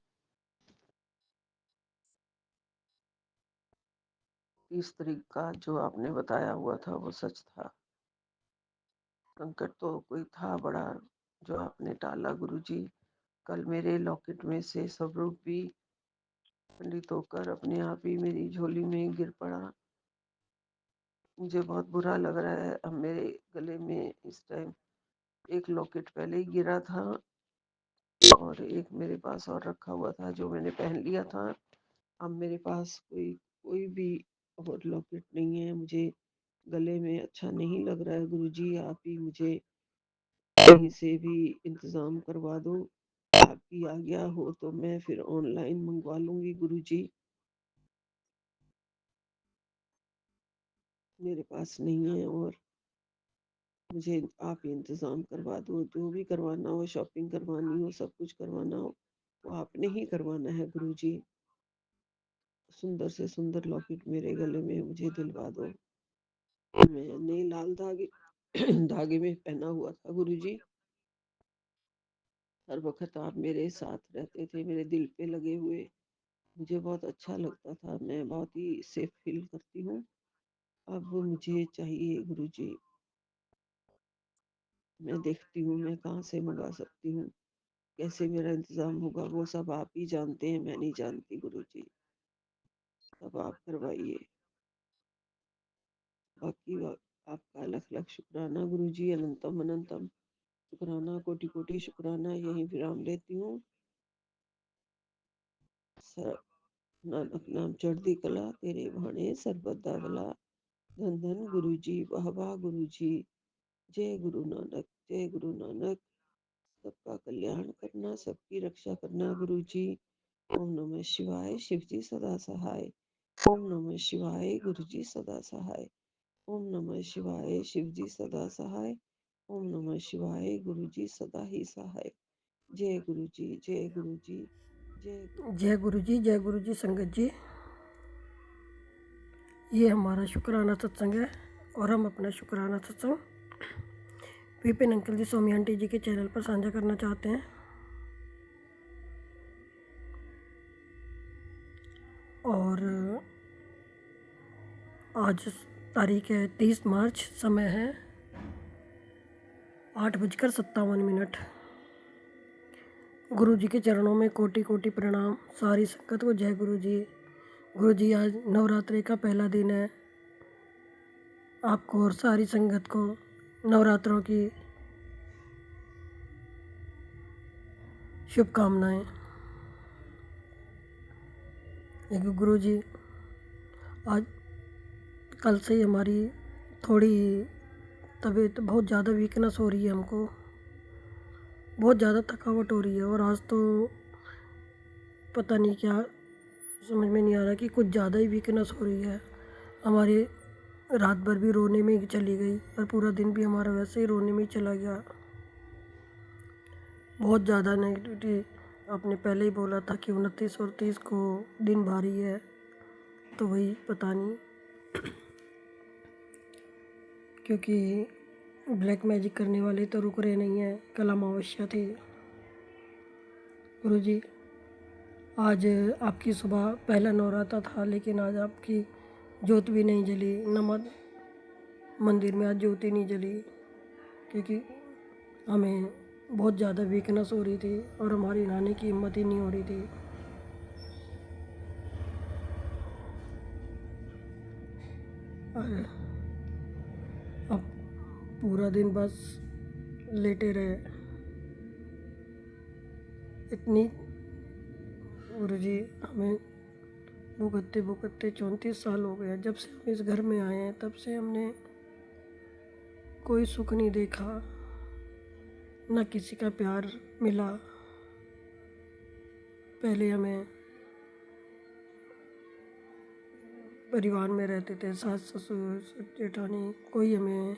30 तारीख का जो आपने बताया हुआ था वो सच था। संकट तो कोई था बड़ा जो आपने टाला गुरुजी। कल मेरे लॉकेट में से स्वरूप भी खंडित होकर अपने आप ही मेरी झोली में गिर पड़ा। मुझे बहुत बुरा लग रहा है। अब मेरे गले में इस टाइम एक लॉकेट पहले ही गिरा था और एक मेरे पास और रखा हुआ था जो मैंने पहन लिया था। अब मेरे पास कोई कोई भी और लॉकेट नहीं है। मुझे गले में अच्छा नहीं लग रहा है गुरुजी। आप ही मुझे कहीं से भी इंतजाम करवा दो। आपकी आज्ञा हो तो मैं फिर ऑनलाइन मंगवा लूंगी गुरुजी। मेरे पास नहीं है और मुझे आप ही इंतजाम करवा दो। जो भी करवाना हो, शॉपिंग करवानी हो, सब कुछ करवाना हो, वो आपने ही करवाना है गुरुजी। सुंदर से सुंदर लॉकेट मेरे गले में मुझे दिलवा दो। मैंने लाल धागे धागे में पहना हुआ था गुरुजी। हर वक्त आप मेरे साथ रहते थे, मेरे दिल पे लगे हुए। मुझे बहुत अच्छा लगता था, मैं बहुत ही सेफ फील करती हूँ। अब वो मुझे चाहिए गुरुजी। मैं देखती हूँ मैं कहाँ से मंगा सकती हूँ, कैसे मेरा इंतजाम होगा, वो सब आप ही जानते हैं, मैं नहीं जानती गुरुजी। सब आप करवाइए। बाकी आपका लख लख शुक्राना गुरुजी, अनंतम अनंतम शुक्राना, कोटि कोटि शुक्राना। यही विराम लेती हूँ। नानक नाम चढ़ती कला, तेरे भाणे सरबत भला। धन धन गुरुजी, वाह वाह गुरुजी। जय गुरु नानक, जय गुरु नानक। सबका कल्याण करना, सबकी रक्षा करना गुरुजी। ओम नमः शिवाय, शिव जी सदा सहाय। ओम नमः शिवाय, गुरु जी सदा सहाय। ओम नमः शिवाय, शिव जी सदा सहाय। ओम नमः शिवाय, गुरु जी सदा ही सहाय। जय गुरु जी, जय गुरु जी, जय गुरु जी, जय गुरु जी। संगत जी, ये हमारा शुक्राना सत्संग है और हम अपना शुक्राना सत्संग विपिन अंकल जी, सोमी आंटी जी के चैनल पर साझा करना चाहते हैं। और आज तारीख है 30 मार्च, समय है 8:57। गुरु जी के चरणों में कोटि कोटि प्रणाम। सारी संगत को जय गुरु जी। गुरु जी, आज नवरात्रि का पहला दिन है। आपको और सारी संगत को नवरात्रों की शुभकामनाएं। गुरु जी, आज कल से ही हमारी थोड़ी तबीयत बहुत ज़्यादा वीकनेस हो रही है, हमको बहुत ज़्यादा थकावट हो रही है। और आज तो पता नहीं क्या समझ में नहीं आ रहा कि कुछ ज़्यादा ही वीकनेस हो रही है हमारी। रात भर भी रोने में ही चली गई और पूरा दिन भी हमारा वैसे ही रोने में ही चला गया। बहुत ज़्यादा नेगेटिविटी। आपने पहले ही बोला था कि 29 और 30 को दिन भारी है, तो वही पता नहीं, क्योंकि ब्लैक मैजिक करने वाले तो रुक रहे नहीं हैं। कल अमावस्या थी। गुरुजी, आज आपकी सुबह पहला नवरात्र था, लेकिन आज आपकी ज्योत भी नहीं जली, मंदिर में आज ज्योति नहीं जली, क्योंकि हमें बहुत ज़्यादा वीकनेस हो रही थी और हमारी नहाने की हिम्मत ही नहीं हो रही थी। और अब पूरा दिन बस लेटे रहे। इतनी गुरुजी, हमें भुगतते भुगतते 34 साल हो गए। जब से हम इस घर में आए हैं तब से हमने कोई सुख नहीं देखा, ना किसी का प्यार मिला। पहले हमें परिवार में रहते थे, सास ससुर जेठानी, कोई हमें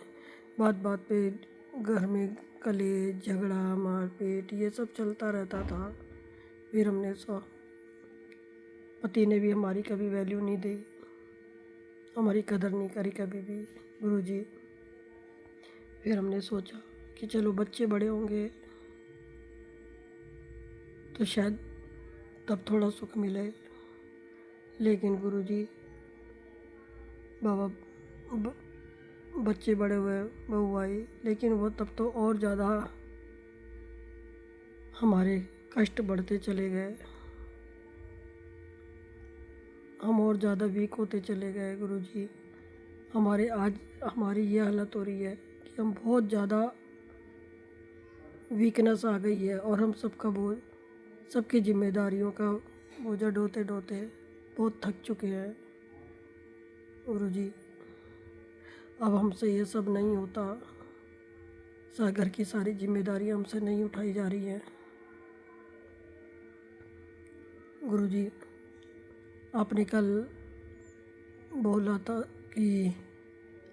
बात बात पे घर में कलेश झगड़ा मारपीट ये सब चलता रहता था। फिर हमने पति ने भी हमारी कभी वैल्यू नहीं दी, हमारी कदर नहीं करी कभी भी गुरुजी। फिर हमने सोचा कि चलो बच्चे बड़े होंगे तो शायद तब थोड़ा सुख मिले। लेकिन गुरुजी, बाबा बच्चे बड़े हुए, बहू आई, लेकिन वो तब तो और ज़्यादा हमारे कष्ट बढ़ते चले गए, हम और ज़्यादा वीक होते चले गए गुरुजी। आज हमारी ये हालत हो रही है कि हम बहुत ज़्यादा वीकनेस आ गई है और हम सबका बोझ, सबकी जिम्मेदारियों का बोझा ढोते ढोते बहुत थक चुके हैं गुरुजी। अब हमसे ये सब नहीं होता, घर की सारी जिम्मेदारियां हमसे नहीं उठाई जा रही हैं गुरुजी। आपने कल बोला था कि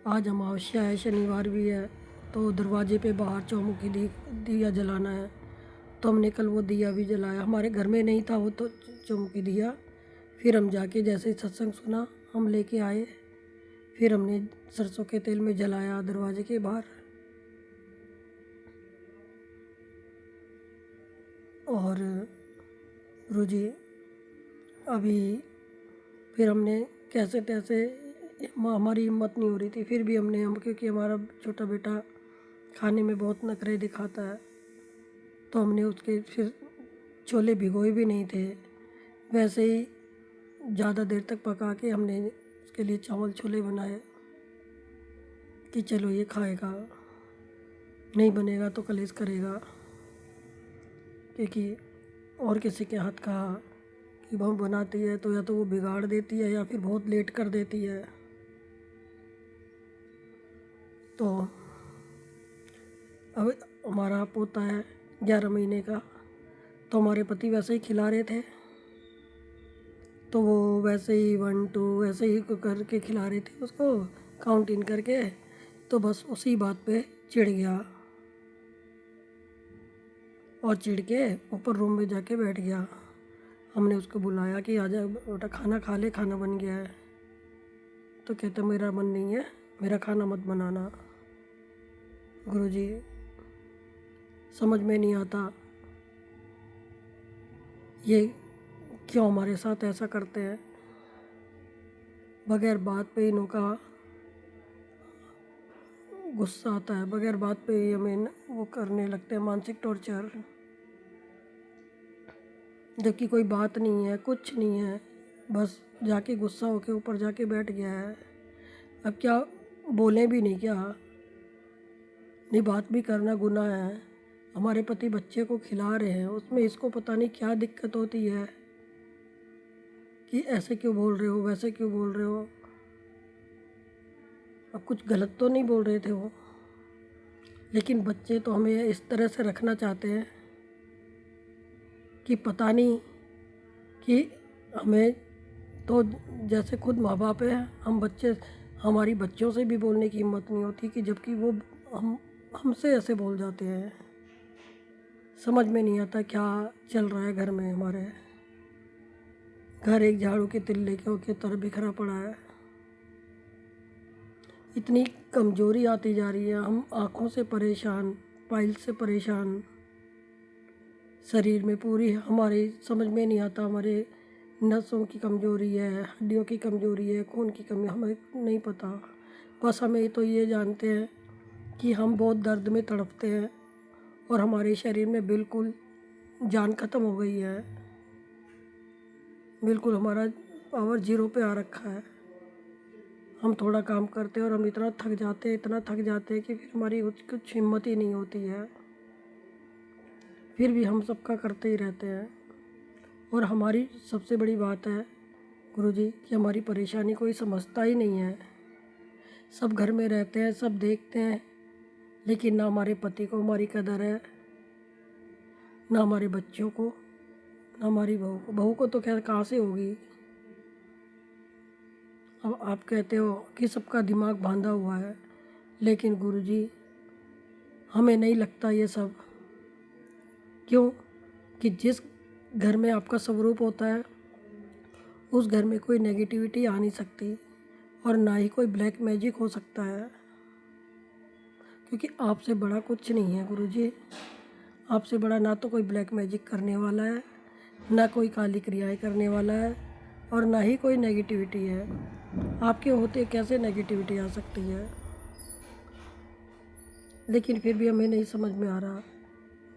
आज अमावस्या है, शनिवार भी है, तो दरवाजे पे बाहर चौमुखी दिया जलाना है। तो हमने कल वो दिया भी जलाया। हमारे घर में नहीं था वो तो चौमुखी दिया। फिर हम जाके जैसे ही सत्संग सुना हम लेके आए, फिर हमने सरसों के तेल में जलाया दरवाजे के बाहर। और गुरुजी, अभी फिर हमने कैसे तैसे, हमारी हिम्मत नहीं हो रही थी, फिर भी क्योंकि हमारा छोटा बेटा खाने में बहुत नखरे दिखाता है, तो हमने उसके फिर छोले भिगोए भी नहीं थे, वैसे ही ज़्यादा देर तक पका के हमने उसके लिए चावल छोले बनाए कि चलो ये खाएगा, नहीं बनेगा तो कलेश करेगा, क्योंकि और किसी के हाथ का कि वो बनाती है तो या तो वो बिगाड़ देती है या फिर बहुत लेट कर देती है। तो अब हमारा पोता है 11 महीने का, तो हमारे पति वैसे ही खिला रहे थे, तो वो वैसे ही 1 2 वैसे ही करके खिला रहे थे उसको, काउंट इन करके। तो बस उसी बात पे चिढ़ गया और चिढ़ के ऊपर रूम में जाके बैठ गया। हमने उसको बुलाया कि आजा बेटा खाना खा ले, खाना बन गया है। तो कहता मेरा मन नहीं है, मेरा खाना मत बनाना। गुरुजी, समझ में नहीं आता ये क्यों हमारे साथ ऐसा करते हैं। बगैर बात पे इन्हों का गुस्सा आता है, बगैर बात पे ही हमें वो करने लगते हैं मानसिक टॉर्चर, जबकि कोई बात नहीं है, कुछ नहीं है, बस जाके गुस्सा होके ऊपर जाके बैठ गया है। अब क्या बोलें भी नहीं, क्या नहीं, बात भी करना गुनाह है। हमारे पति बच्चे को खिला रहे हैं, उसमें इसको पता नहीं क्या दिक्कत होती है कि ऐसे क्यों बोल रहे हो, वैसे क्यों बोल रहे हो। अब कुछ गलत तो नहीं बोल रहे थे वो, लेकिन बच्चे तो हमें इस तरह से रखना चाहते हैं कि पता नहीं कि हमें तो जैसे खुद माँ बाप है, हम बच्चे, हमारी बच्चों से भी बोलने की हिम्मत नहीं होती कि जबकि वो हमसे ऐसे बोल जाते हैं। समझ में नहीं आता क्या चल रहा है घर में। हमारे घर एक झाड़ू के तिल्ले के तरह बिखरा पड़ा है। इतनी कमज़ोरी आती जा रही है, हम आँखों से परेशान, पाइल्स से परेशान, शरीर में पूरी हमारी समझ में नहीं आता। हमारे नसों की कमज़ोरी है, हड्डियों की कमज़ोरी है, खून की कमी, हमें नहीं पता। बस हमें तो ये जानते हैं कि हम बहुत दर्द में तड़पते हैं और हमारे शरीर में बिल्कुल जान ख़त्म हो गई है। बिल्कुल हमारा पावर 0 पे आ रखा है। हम थोड़ा काम करते हैं और हम इतना थक जाते हैं, इतना थक जाते हैं कि फिर हमारी कुछ हिम्मत ही नहीं होती है। फिर भी हम सबका करते ही रहते हैं। और हमारी सबसे बड़ी बात है गुरुजी कि हमारी परेशानी कोई समझता ही नहीं है। सब घर में रहते हैं, सब देखते हैं, लेकिन ना हमारे पति को हमारी कदर है, ना हमारे बच्चों को, ना हमारी बहू को। बहू को तो खैर कहाँ से होगी। अब आप कहते हो कि सबका दिमाग बांधा हुआ है, लेकिन गुरुजी हमें नहीं लगता ये सब। क्यों कि जिस घर में आपका स्वरूप होता है उस घर में कोई नेगेटिविटी आ नहीं सकती और ना ही कोई ब्लैक मैजिक हो सकता है, क्योंकि आपसे बड़ा कुछ नहीं है गुरुजी। आपसे बड़ा ना तो कोई ब्लैक मैजिक करने वाला है, ना कोई काली क्रियाएं करने वाला है, और ना ही कोई नेगेटिविटी है। आपके होते कैसे नेगेटिविटी आ सकती है। लेकिन फिर भी हमें नहीं समझ में आ रहा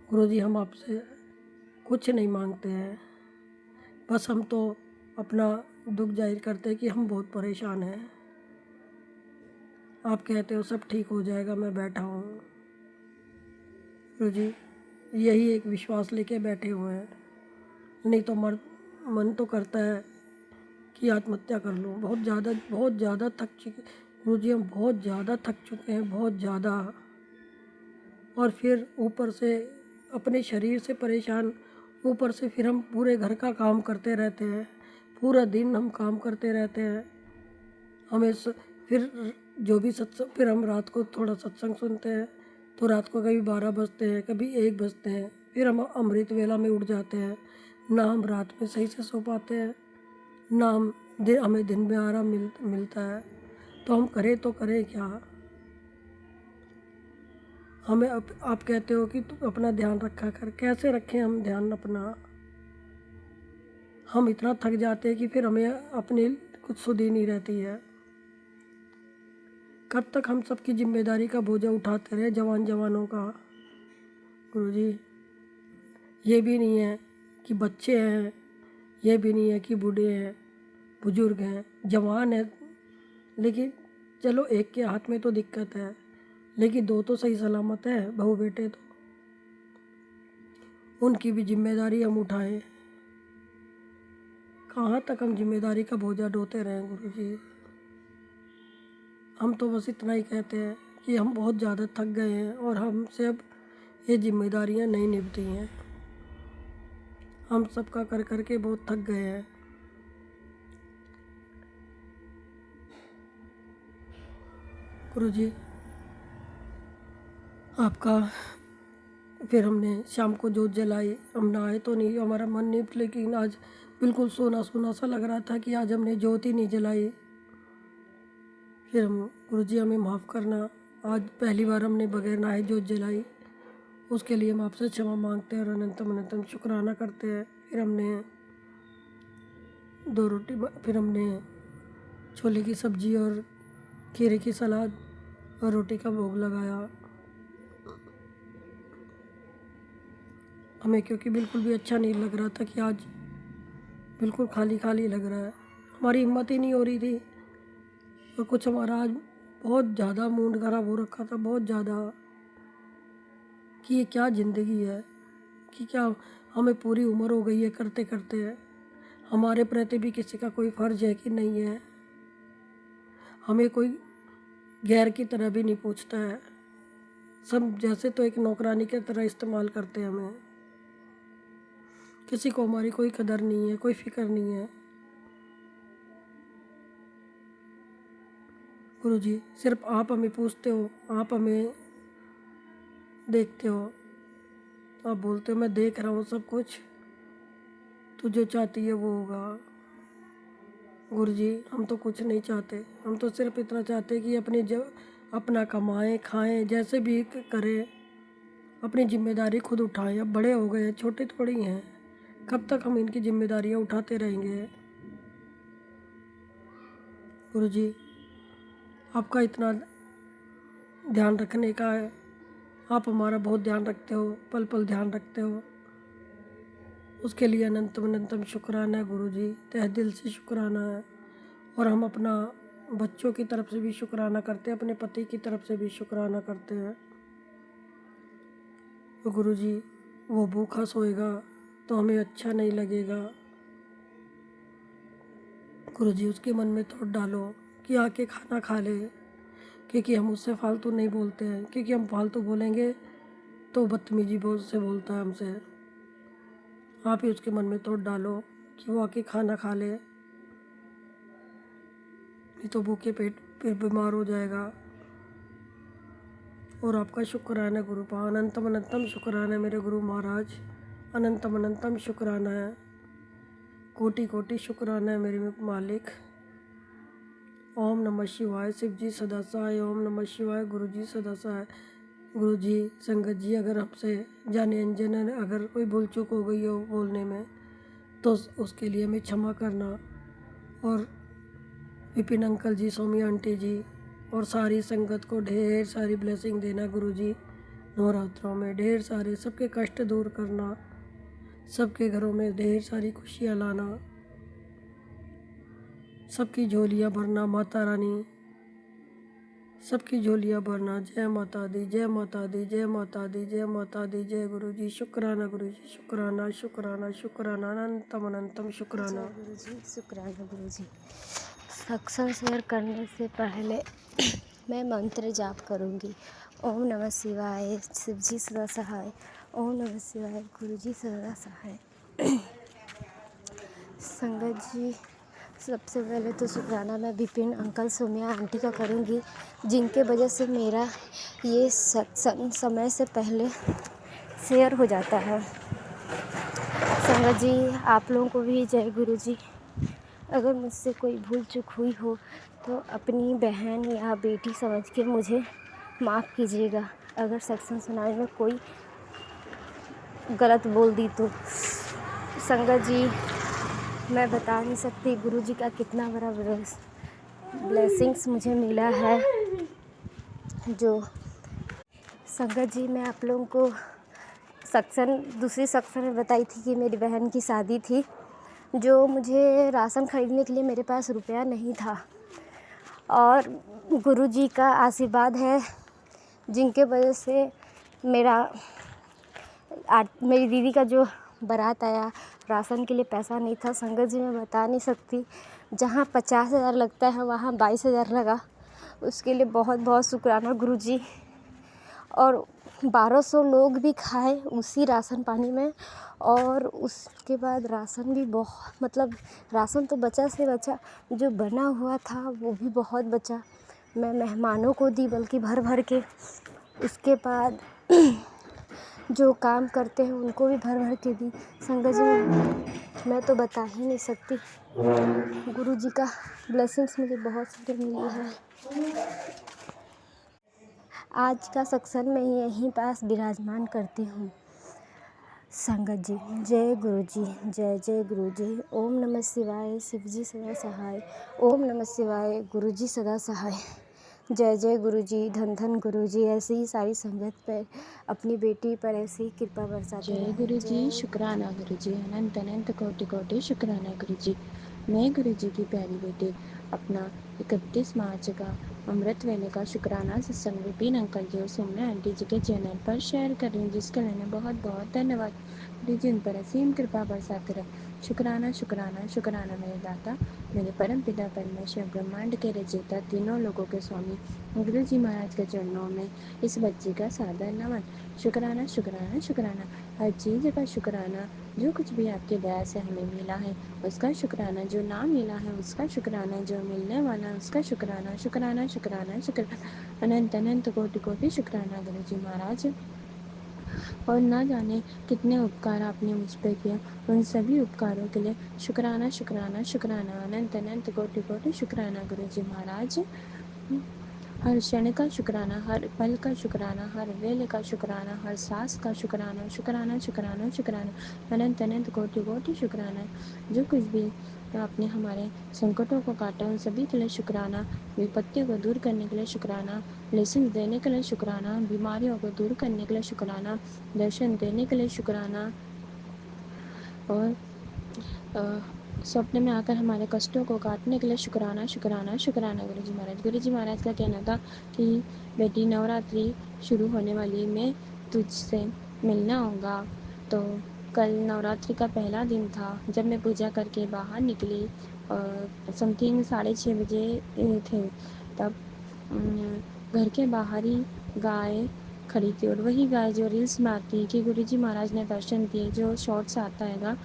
गुरुजी। हम आपसे कुछ नहीं मांगते हैं, बस हम तो अपना दुख जाहिर करते हैं कि हम बहुत परेशान हैं। आप कहते हो सब ठीक हो जाएगा, मैं बैठा हूँ गुरुजी, यही एक विश्वास लेके बैठे हुए हैं। नहीं तो मन तो करता है कि आत्महत्या कर लूँ। बहुत ज़्यादा थक चुके गुरुजी, हम बहुत ज़्यादा थक चुके हैं, बहुत ज़्यादा। और फिर ऊपर से अपने शरीर से परेशान, ऊपर से फिर हम पूरे घर का काम करते रहते हैं, पूरा दिन हम काम करते रहते हैं। हमें फिर जो भी सत्संग, फिर हम रात को थोड़ा सत्संग सुनते हैं तो रात को कभी 12 बजते हैं, कभी 1 बजते हैं। फिर हम अमृत वेला में उठ जाते हैं। ना हम रात में सही से सो पाते हैं, ना हमें दिन में आराम मिलता है। तो हम करें तो करें क्या। हमें आप कहते हो कि तू अपना ध्यान रखा कर। कैसे रखें हम ध्यान अपना। हम इतना थक जाते हैं कि फिर हमें अपनी कुछ सुध ही नहीं रहती है। कब तक हम सबकी जिम्मेदारी का बोझा उठाते रहे जवानों का गुरुजी। ये भी नहीं है कि बच्चे हैं, ये भी नहीं है कि बूढ़े हैं, बुजुर्ग हैं, जवान हैं, लेकिन चलो एक के हाथ में तो दिक्कत है, लेकिन 2 तो सही सलामत है, बहू बेटे। तो उनकी भी जिम्मेदारी हम उठाएं। कहाँ तक हम जिम्मेदारी का बोझा ढोते रहें गुरुजी। हम तो बस इतना ही कहते हैं कि हम बहुत ज़्यादा थक गए हैं और हमसे अब ये जिम्मेदारियां नहीं निभती हैं। हम सबका कर कर के बहुत थक गए हैं गुरुजी। आपका फिर हमने शाम को जोत जलाई। हम नहाए तो नहीं, हमारा मन नहीं, लेकिन आज बिल्कुल सोना सोना सा लग रहा था कि आज हमने जोत ही नहीं जलाई। फिर हम गुरुजी हमें माफ़ करना, आज पहली बार हमने बगैर नहाए जोत जलाई, उसके लिए हम आपसे क्षमा मांगते हैं और अनंतम शुक्राना करते हैं। फिर हमने 2 रोटी, फिर हमने छोले की सब्ज़ी और खीरे की सलाद और रोटी का भोग लगाया हमें, क्योंकि बिल्कुल भी अच्छा नहीं लग रहा था कि आज बिल्कुल खाली खाली लग रहा है। हमारी हिम्मत ही नहीं हो रही थी और कुछ हमारा आज बहुत ज़्यादा मूड खराब हो रखा था, बहुत ज़्यादा, कि ये क्या ज़िंदगी है, कि क्या हमें पूरी उम्र हो गई है करते करते। हमारे प्रति भी किसी का कोई फ़र्ज है कि नहीं है। हमें कोई गैर की तरह भी नहीं पूछता है। सब जैसे तो एक नौकरानी की तरह इस्तेमाल करते हैं हमें। किसी को हमारी कोई कदर नहीं है, कोई फिक्र नहीं है। गुरुजी सिर्फ आप हमें पूछते हो, आप हमें देखते हो, आप बोलते हो मैं देख रहा हूँ सब कुछ, तू जो चाहती है वो होगा। गुरुजी हम तो कुछ नहीं चाहते, हम तो सिर्फ इतना चाहते कि अपना कमाएं खाएं, जैसे भी करें, अपनी जिम्मेदारी खुद उठाएं। अब बड़े हो गए हैं, छोटे थोड़ी हैं, कब तक हम इनकी जिम्मेदारियां उठाते रहेंगे। गुरुजी आपका इतना ध्यान रखने का है, आप हमारा बहुत ध्यान रखते हो, पल पल ध्यान रखते हो, उसके लिए अनंतम अनंतम शुक्राना है गुरुजी, तहे दिल से शुक्राना है। और हम अपना बच्चों की तरफ से भी शुक्राना करते हैं, अपने पति की तरफ से भी शुक्राना करते हैं। तो गुरुजी वो भूखा सोएगा तो हमें अच्छा नहीं लगेगा। गुरुजी उसके मन में थोड़ा डालो कि आके खाना खा ले, क्योंकि हम उससे फालतू नहीं बोलते हैं, क्योंकि हम फालतू बोलेंगे तो बदतमीजी से बोलता है हमसे। आप ही उसके मन में थोड़ा डालो कि वो आके खाना खा ले, नहीं तो भूखे पेट फिर बीमार हो जाएगा। और आपका शुक्राना है गुरुपा, अनंतम अनंतम शुक्राना है मेरे गुरु महाराज, अनंतम अनंतम शुक्राना है, कोटि कोटि शुक्राना है मेरे मालिक। ओम नमः शिवाय, शिव जी सदा सहाय। ओम नमः शिवाय, गुरु जी सदा सहाय। गुरु जी संगत जी अगर हमसे जाने अनजाने अगर कोई भूल चूक हो गई हो बोलने में तो उसके लिए हमें क्षमा करना। और विपिन अंकल जी, सोमी आंटी जी और सारी संगत को ढेर सारी ब्लेसिंग देना गुरु जी। नवरात्रों में ढेर सारे सबके कष्ट दूर करना, सबके घरों में ढेर सारी खुशियाँ लाना, सबकी झोलियाँ भरना। माता रानी सबकी झोलियाँ भरना। जय माता दी, जय माता दी, जय माता दी, जय माता दी। जय गुरु जी, शुक्राना गुरु जी, शुक्राना शुक्राना शुक्राना, अनंतम अनंतम शुक्राना। गुरु जी शुक्राना गुरु जी। सत्संग शेयर करने से पहले मैं मंत्र जाप करूंगी। ओम नमः शिवाय, शिव जी सदा सहाय। ओम नमः शिवाय, गुरु जी सदा सहाय। संगत जी सबसे पहले तो शुक्राना मैं विपिन अंकल, सोमिया आंटी का करूंगी, जिनके वजह से मेरा ये सत्संग समय से पहले शेयर हो जाता है। संगत जी आप लोगों को भी जय गुरु जी। अगर मुझसे कोई भूल चूक हुई हो तो अपनी बहन या बेटी समझ के मुझे माफ़ कीजिएगा। अगर सत्संग सुनाने में कोई गलत बोल दी तो संगत जी मैं बता नहीं सकती गुरु जी का कितना बड़ा ब्लेसिंग्स मुझे मिला है। जो संगत जी मैं आप लोगों को दूसरी सत्संग में बताई थी कि मेरी बहन की शादी थी, जो मुझे राशन खरीदने के लिए मेरे पास रुपया नहीं था, और गुरु जी का आशीर्वाद है जिनके वजह से मेरी दीदी का जो बारात आया, राशन के लिए पैसा नहीं था। संगत जी मैं बता नहीं सकती, जहाँ 50,000 लगता है वहाँ 22,000 लगा। उसके लिए बहुत बहुत शुक्राना गुरु जी। और 1200 लोग भी खाए उसी राशन पानी में, और उसके बाद राशन भी राशन तो बचा से बचा, जो बना हुआ था वो भी बहुत बचा। मैं मेहमानों को दी बल्कि भर भर के। उसके बाद जो काम करते हैं उनको भी भर भर के दी। संगत जी मैं तो बता ही नहीं सकती, गुरु जी का ब्लेसिंग्स मुझे बहुत सारे मिली है। आज का सत्संग मैं यहीं पास विराजमान करती हूँ। संगत जी जय गुरु जी, जय जय गुरु जी। ओम नमः शिवाय, शिव जी सदा सहाय। ओम नमः शिवाय, गुरु जी सदा सहाय। जय जय गुरु जी, धन धन गुरु जी। ऐसी ही सारी संगत पर, अपनी बेटी पर ऐसी ही कृपा बरसाते जय रहें। गुरु जी, शुक्राना गुरु जी, अनंत अनंत कोटि कोटि शुक्राना गुरु जी। मैं गुरु जी की प्यारी बेटी अपना 31 मार्च का अमृत वेले का शुक्राना सत्संग विपिन अंकल जी और सौम्या आंटी जी के चैनल पर शेयर कर रही हूँ, जिसके लिए बहुत बहुत धन्यवाद। गुरु जी उन पर असीम कृपा बरसाते रहे। शुक्राना शुक्राना शुक्राना मेरे दाता, मेरे परम पिता परमेश्वर, ब्रह्मांड के रचयिता, तीनों लोगों के स्वामी गुरु जी महाराज के चरणों में इस बच्ची का सादर नमन। शुक्राना शुक्राना शुक्राना, हर चीज़ का शुक्राना। जो कुछ भी आपकी दया से हमें मिला है उसका शुक्राना, जो ना मिला है उसका शुक्राना, जो मिलने वाला है उसका शुक्राना। शुक्राना शुक्राना शुक्राना, अनंत अनंत कोटि कोटि शुक्राना गुरु जी महाराज। और ना जाने कितने उपकार आपने मुझ पर किए, उन सभी उपकारों के लिए शुक्राना शुक्राना शुक्राना, अनंत अनंत कोटि कोटि शुक्राना गुरु जी महाराज। हर क्षण का शुक्राना, हर पल का शुक्राना, हर वेले का शुक्राना, हर सांस का शुक्राना। शुक्राना शुक्राना शुक्राना, अनंत अनंत कोटि कोटि शुक्राना। जो कुछ भी आपने हमारे संकटों को काटा उन सभी के लिए शुक्राना। विपत्तियों को दूर करने के लिए शुक्राना, ब्लेसिंग्स देने के लिए शुक्राना, बीमारियों को दूर करने के लिए शुक्राना, दर्शन देने के लिए शुक्राना, और स्वप्न में आकर हमारे कष्टों को काटने के लिए शुक्राना शुक्राना शुक्राना गुरु जी महाराज। गुरु जी महाराज का कहना था कि बेटी नवरात्रि शुरू होने वाली, मैं तुझसे मिलना होगा। तो कल नवरात्रि का पहला दिन था। जब मैं पूजा करके बाहर निकली, समथिंग 6:30 बजे थे, तब घर के बाहर ही गाय खड़ी थी, और वही गाय जो रील्स में आती है कि गुरु जी महाराज ने दर्शन दिए, जो शॉर्ट्स आता हैगा,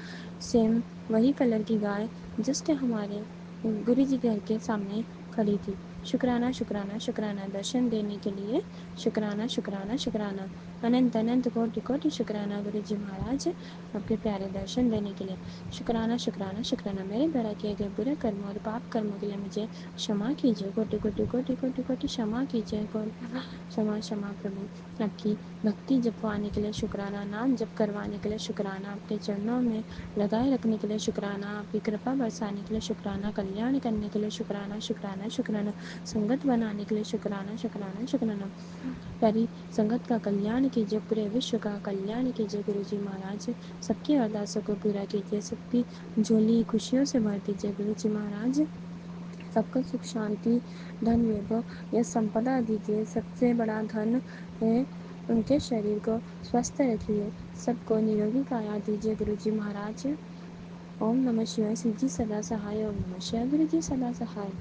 सेम वही कलर की गाय जस्ट हमारे गुरु जी घर के सामने खड़ी थी। शुक्राना शुक्राना शुक्राना, दर्शन देने के लिए शुक्राना शुक्राना शुक्राना, अनंत अनंत कोटि कोटि शुक्राना गुरु जी महाराज, आपके प्यारे दर्शन देने के लिए शुक्राना शुक्राना शुक्राना। मेरे द्वारा किए गए बुरे कर्मों और पाप कर्मों के लिए मुझे क्षमा कीजिए, कोटि कोटि कोटि कोटि कोटि क्षमा कीजिए, क्षमा क्षमा प्रभु। आपकी भक्ति जपवाने के लिए शुक्राना, नाम जप करवाने के लिए शुक्राना, आपके चरणों में लगाए रखने के लिए शुक्राना, आपकी कृपा बरसाने के लिए शुक्राना, कल्याण करने के लिए शुक्राना शुक्राना शुक्राना, संगत बनाने के लिए शुक्राना शुक्राना शुक्राना। प्यारी संगत का कल्याण कीजिए, पूरे विश्व का कल्याण कीजिए गुरु जी महाराज। सबकी अरदासों को पूरा कीजिए, सबकी झोली खुशियों से भर दीजिए गुरु जी महाराज। सबको सुख शांति धन वैभव या संपदा दीजिए। सबसे बड़ा धन है उनके शरीर को स्वस्थ रखिए, सबको निरोगी काया दीजिए गुरु जी महाराज। ओम नमः शिवाय। शिव जी सदा सहाय। ओम नमः शिवाय। गुरु जी सदा सहाय।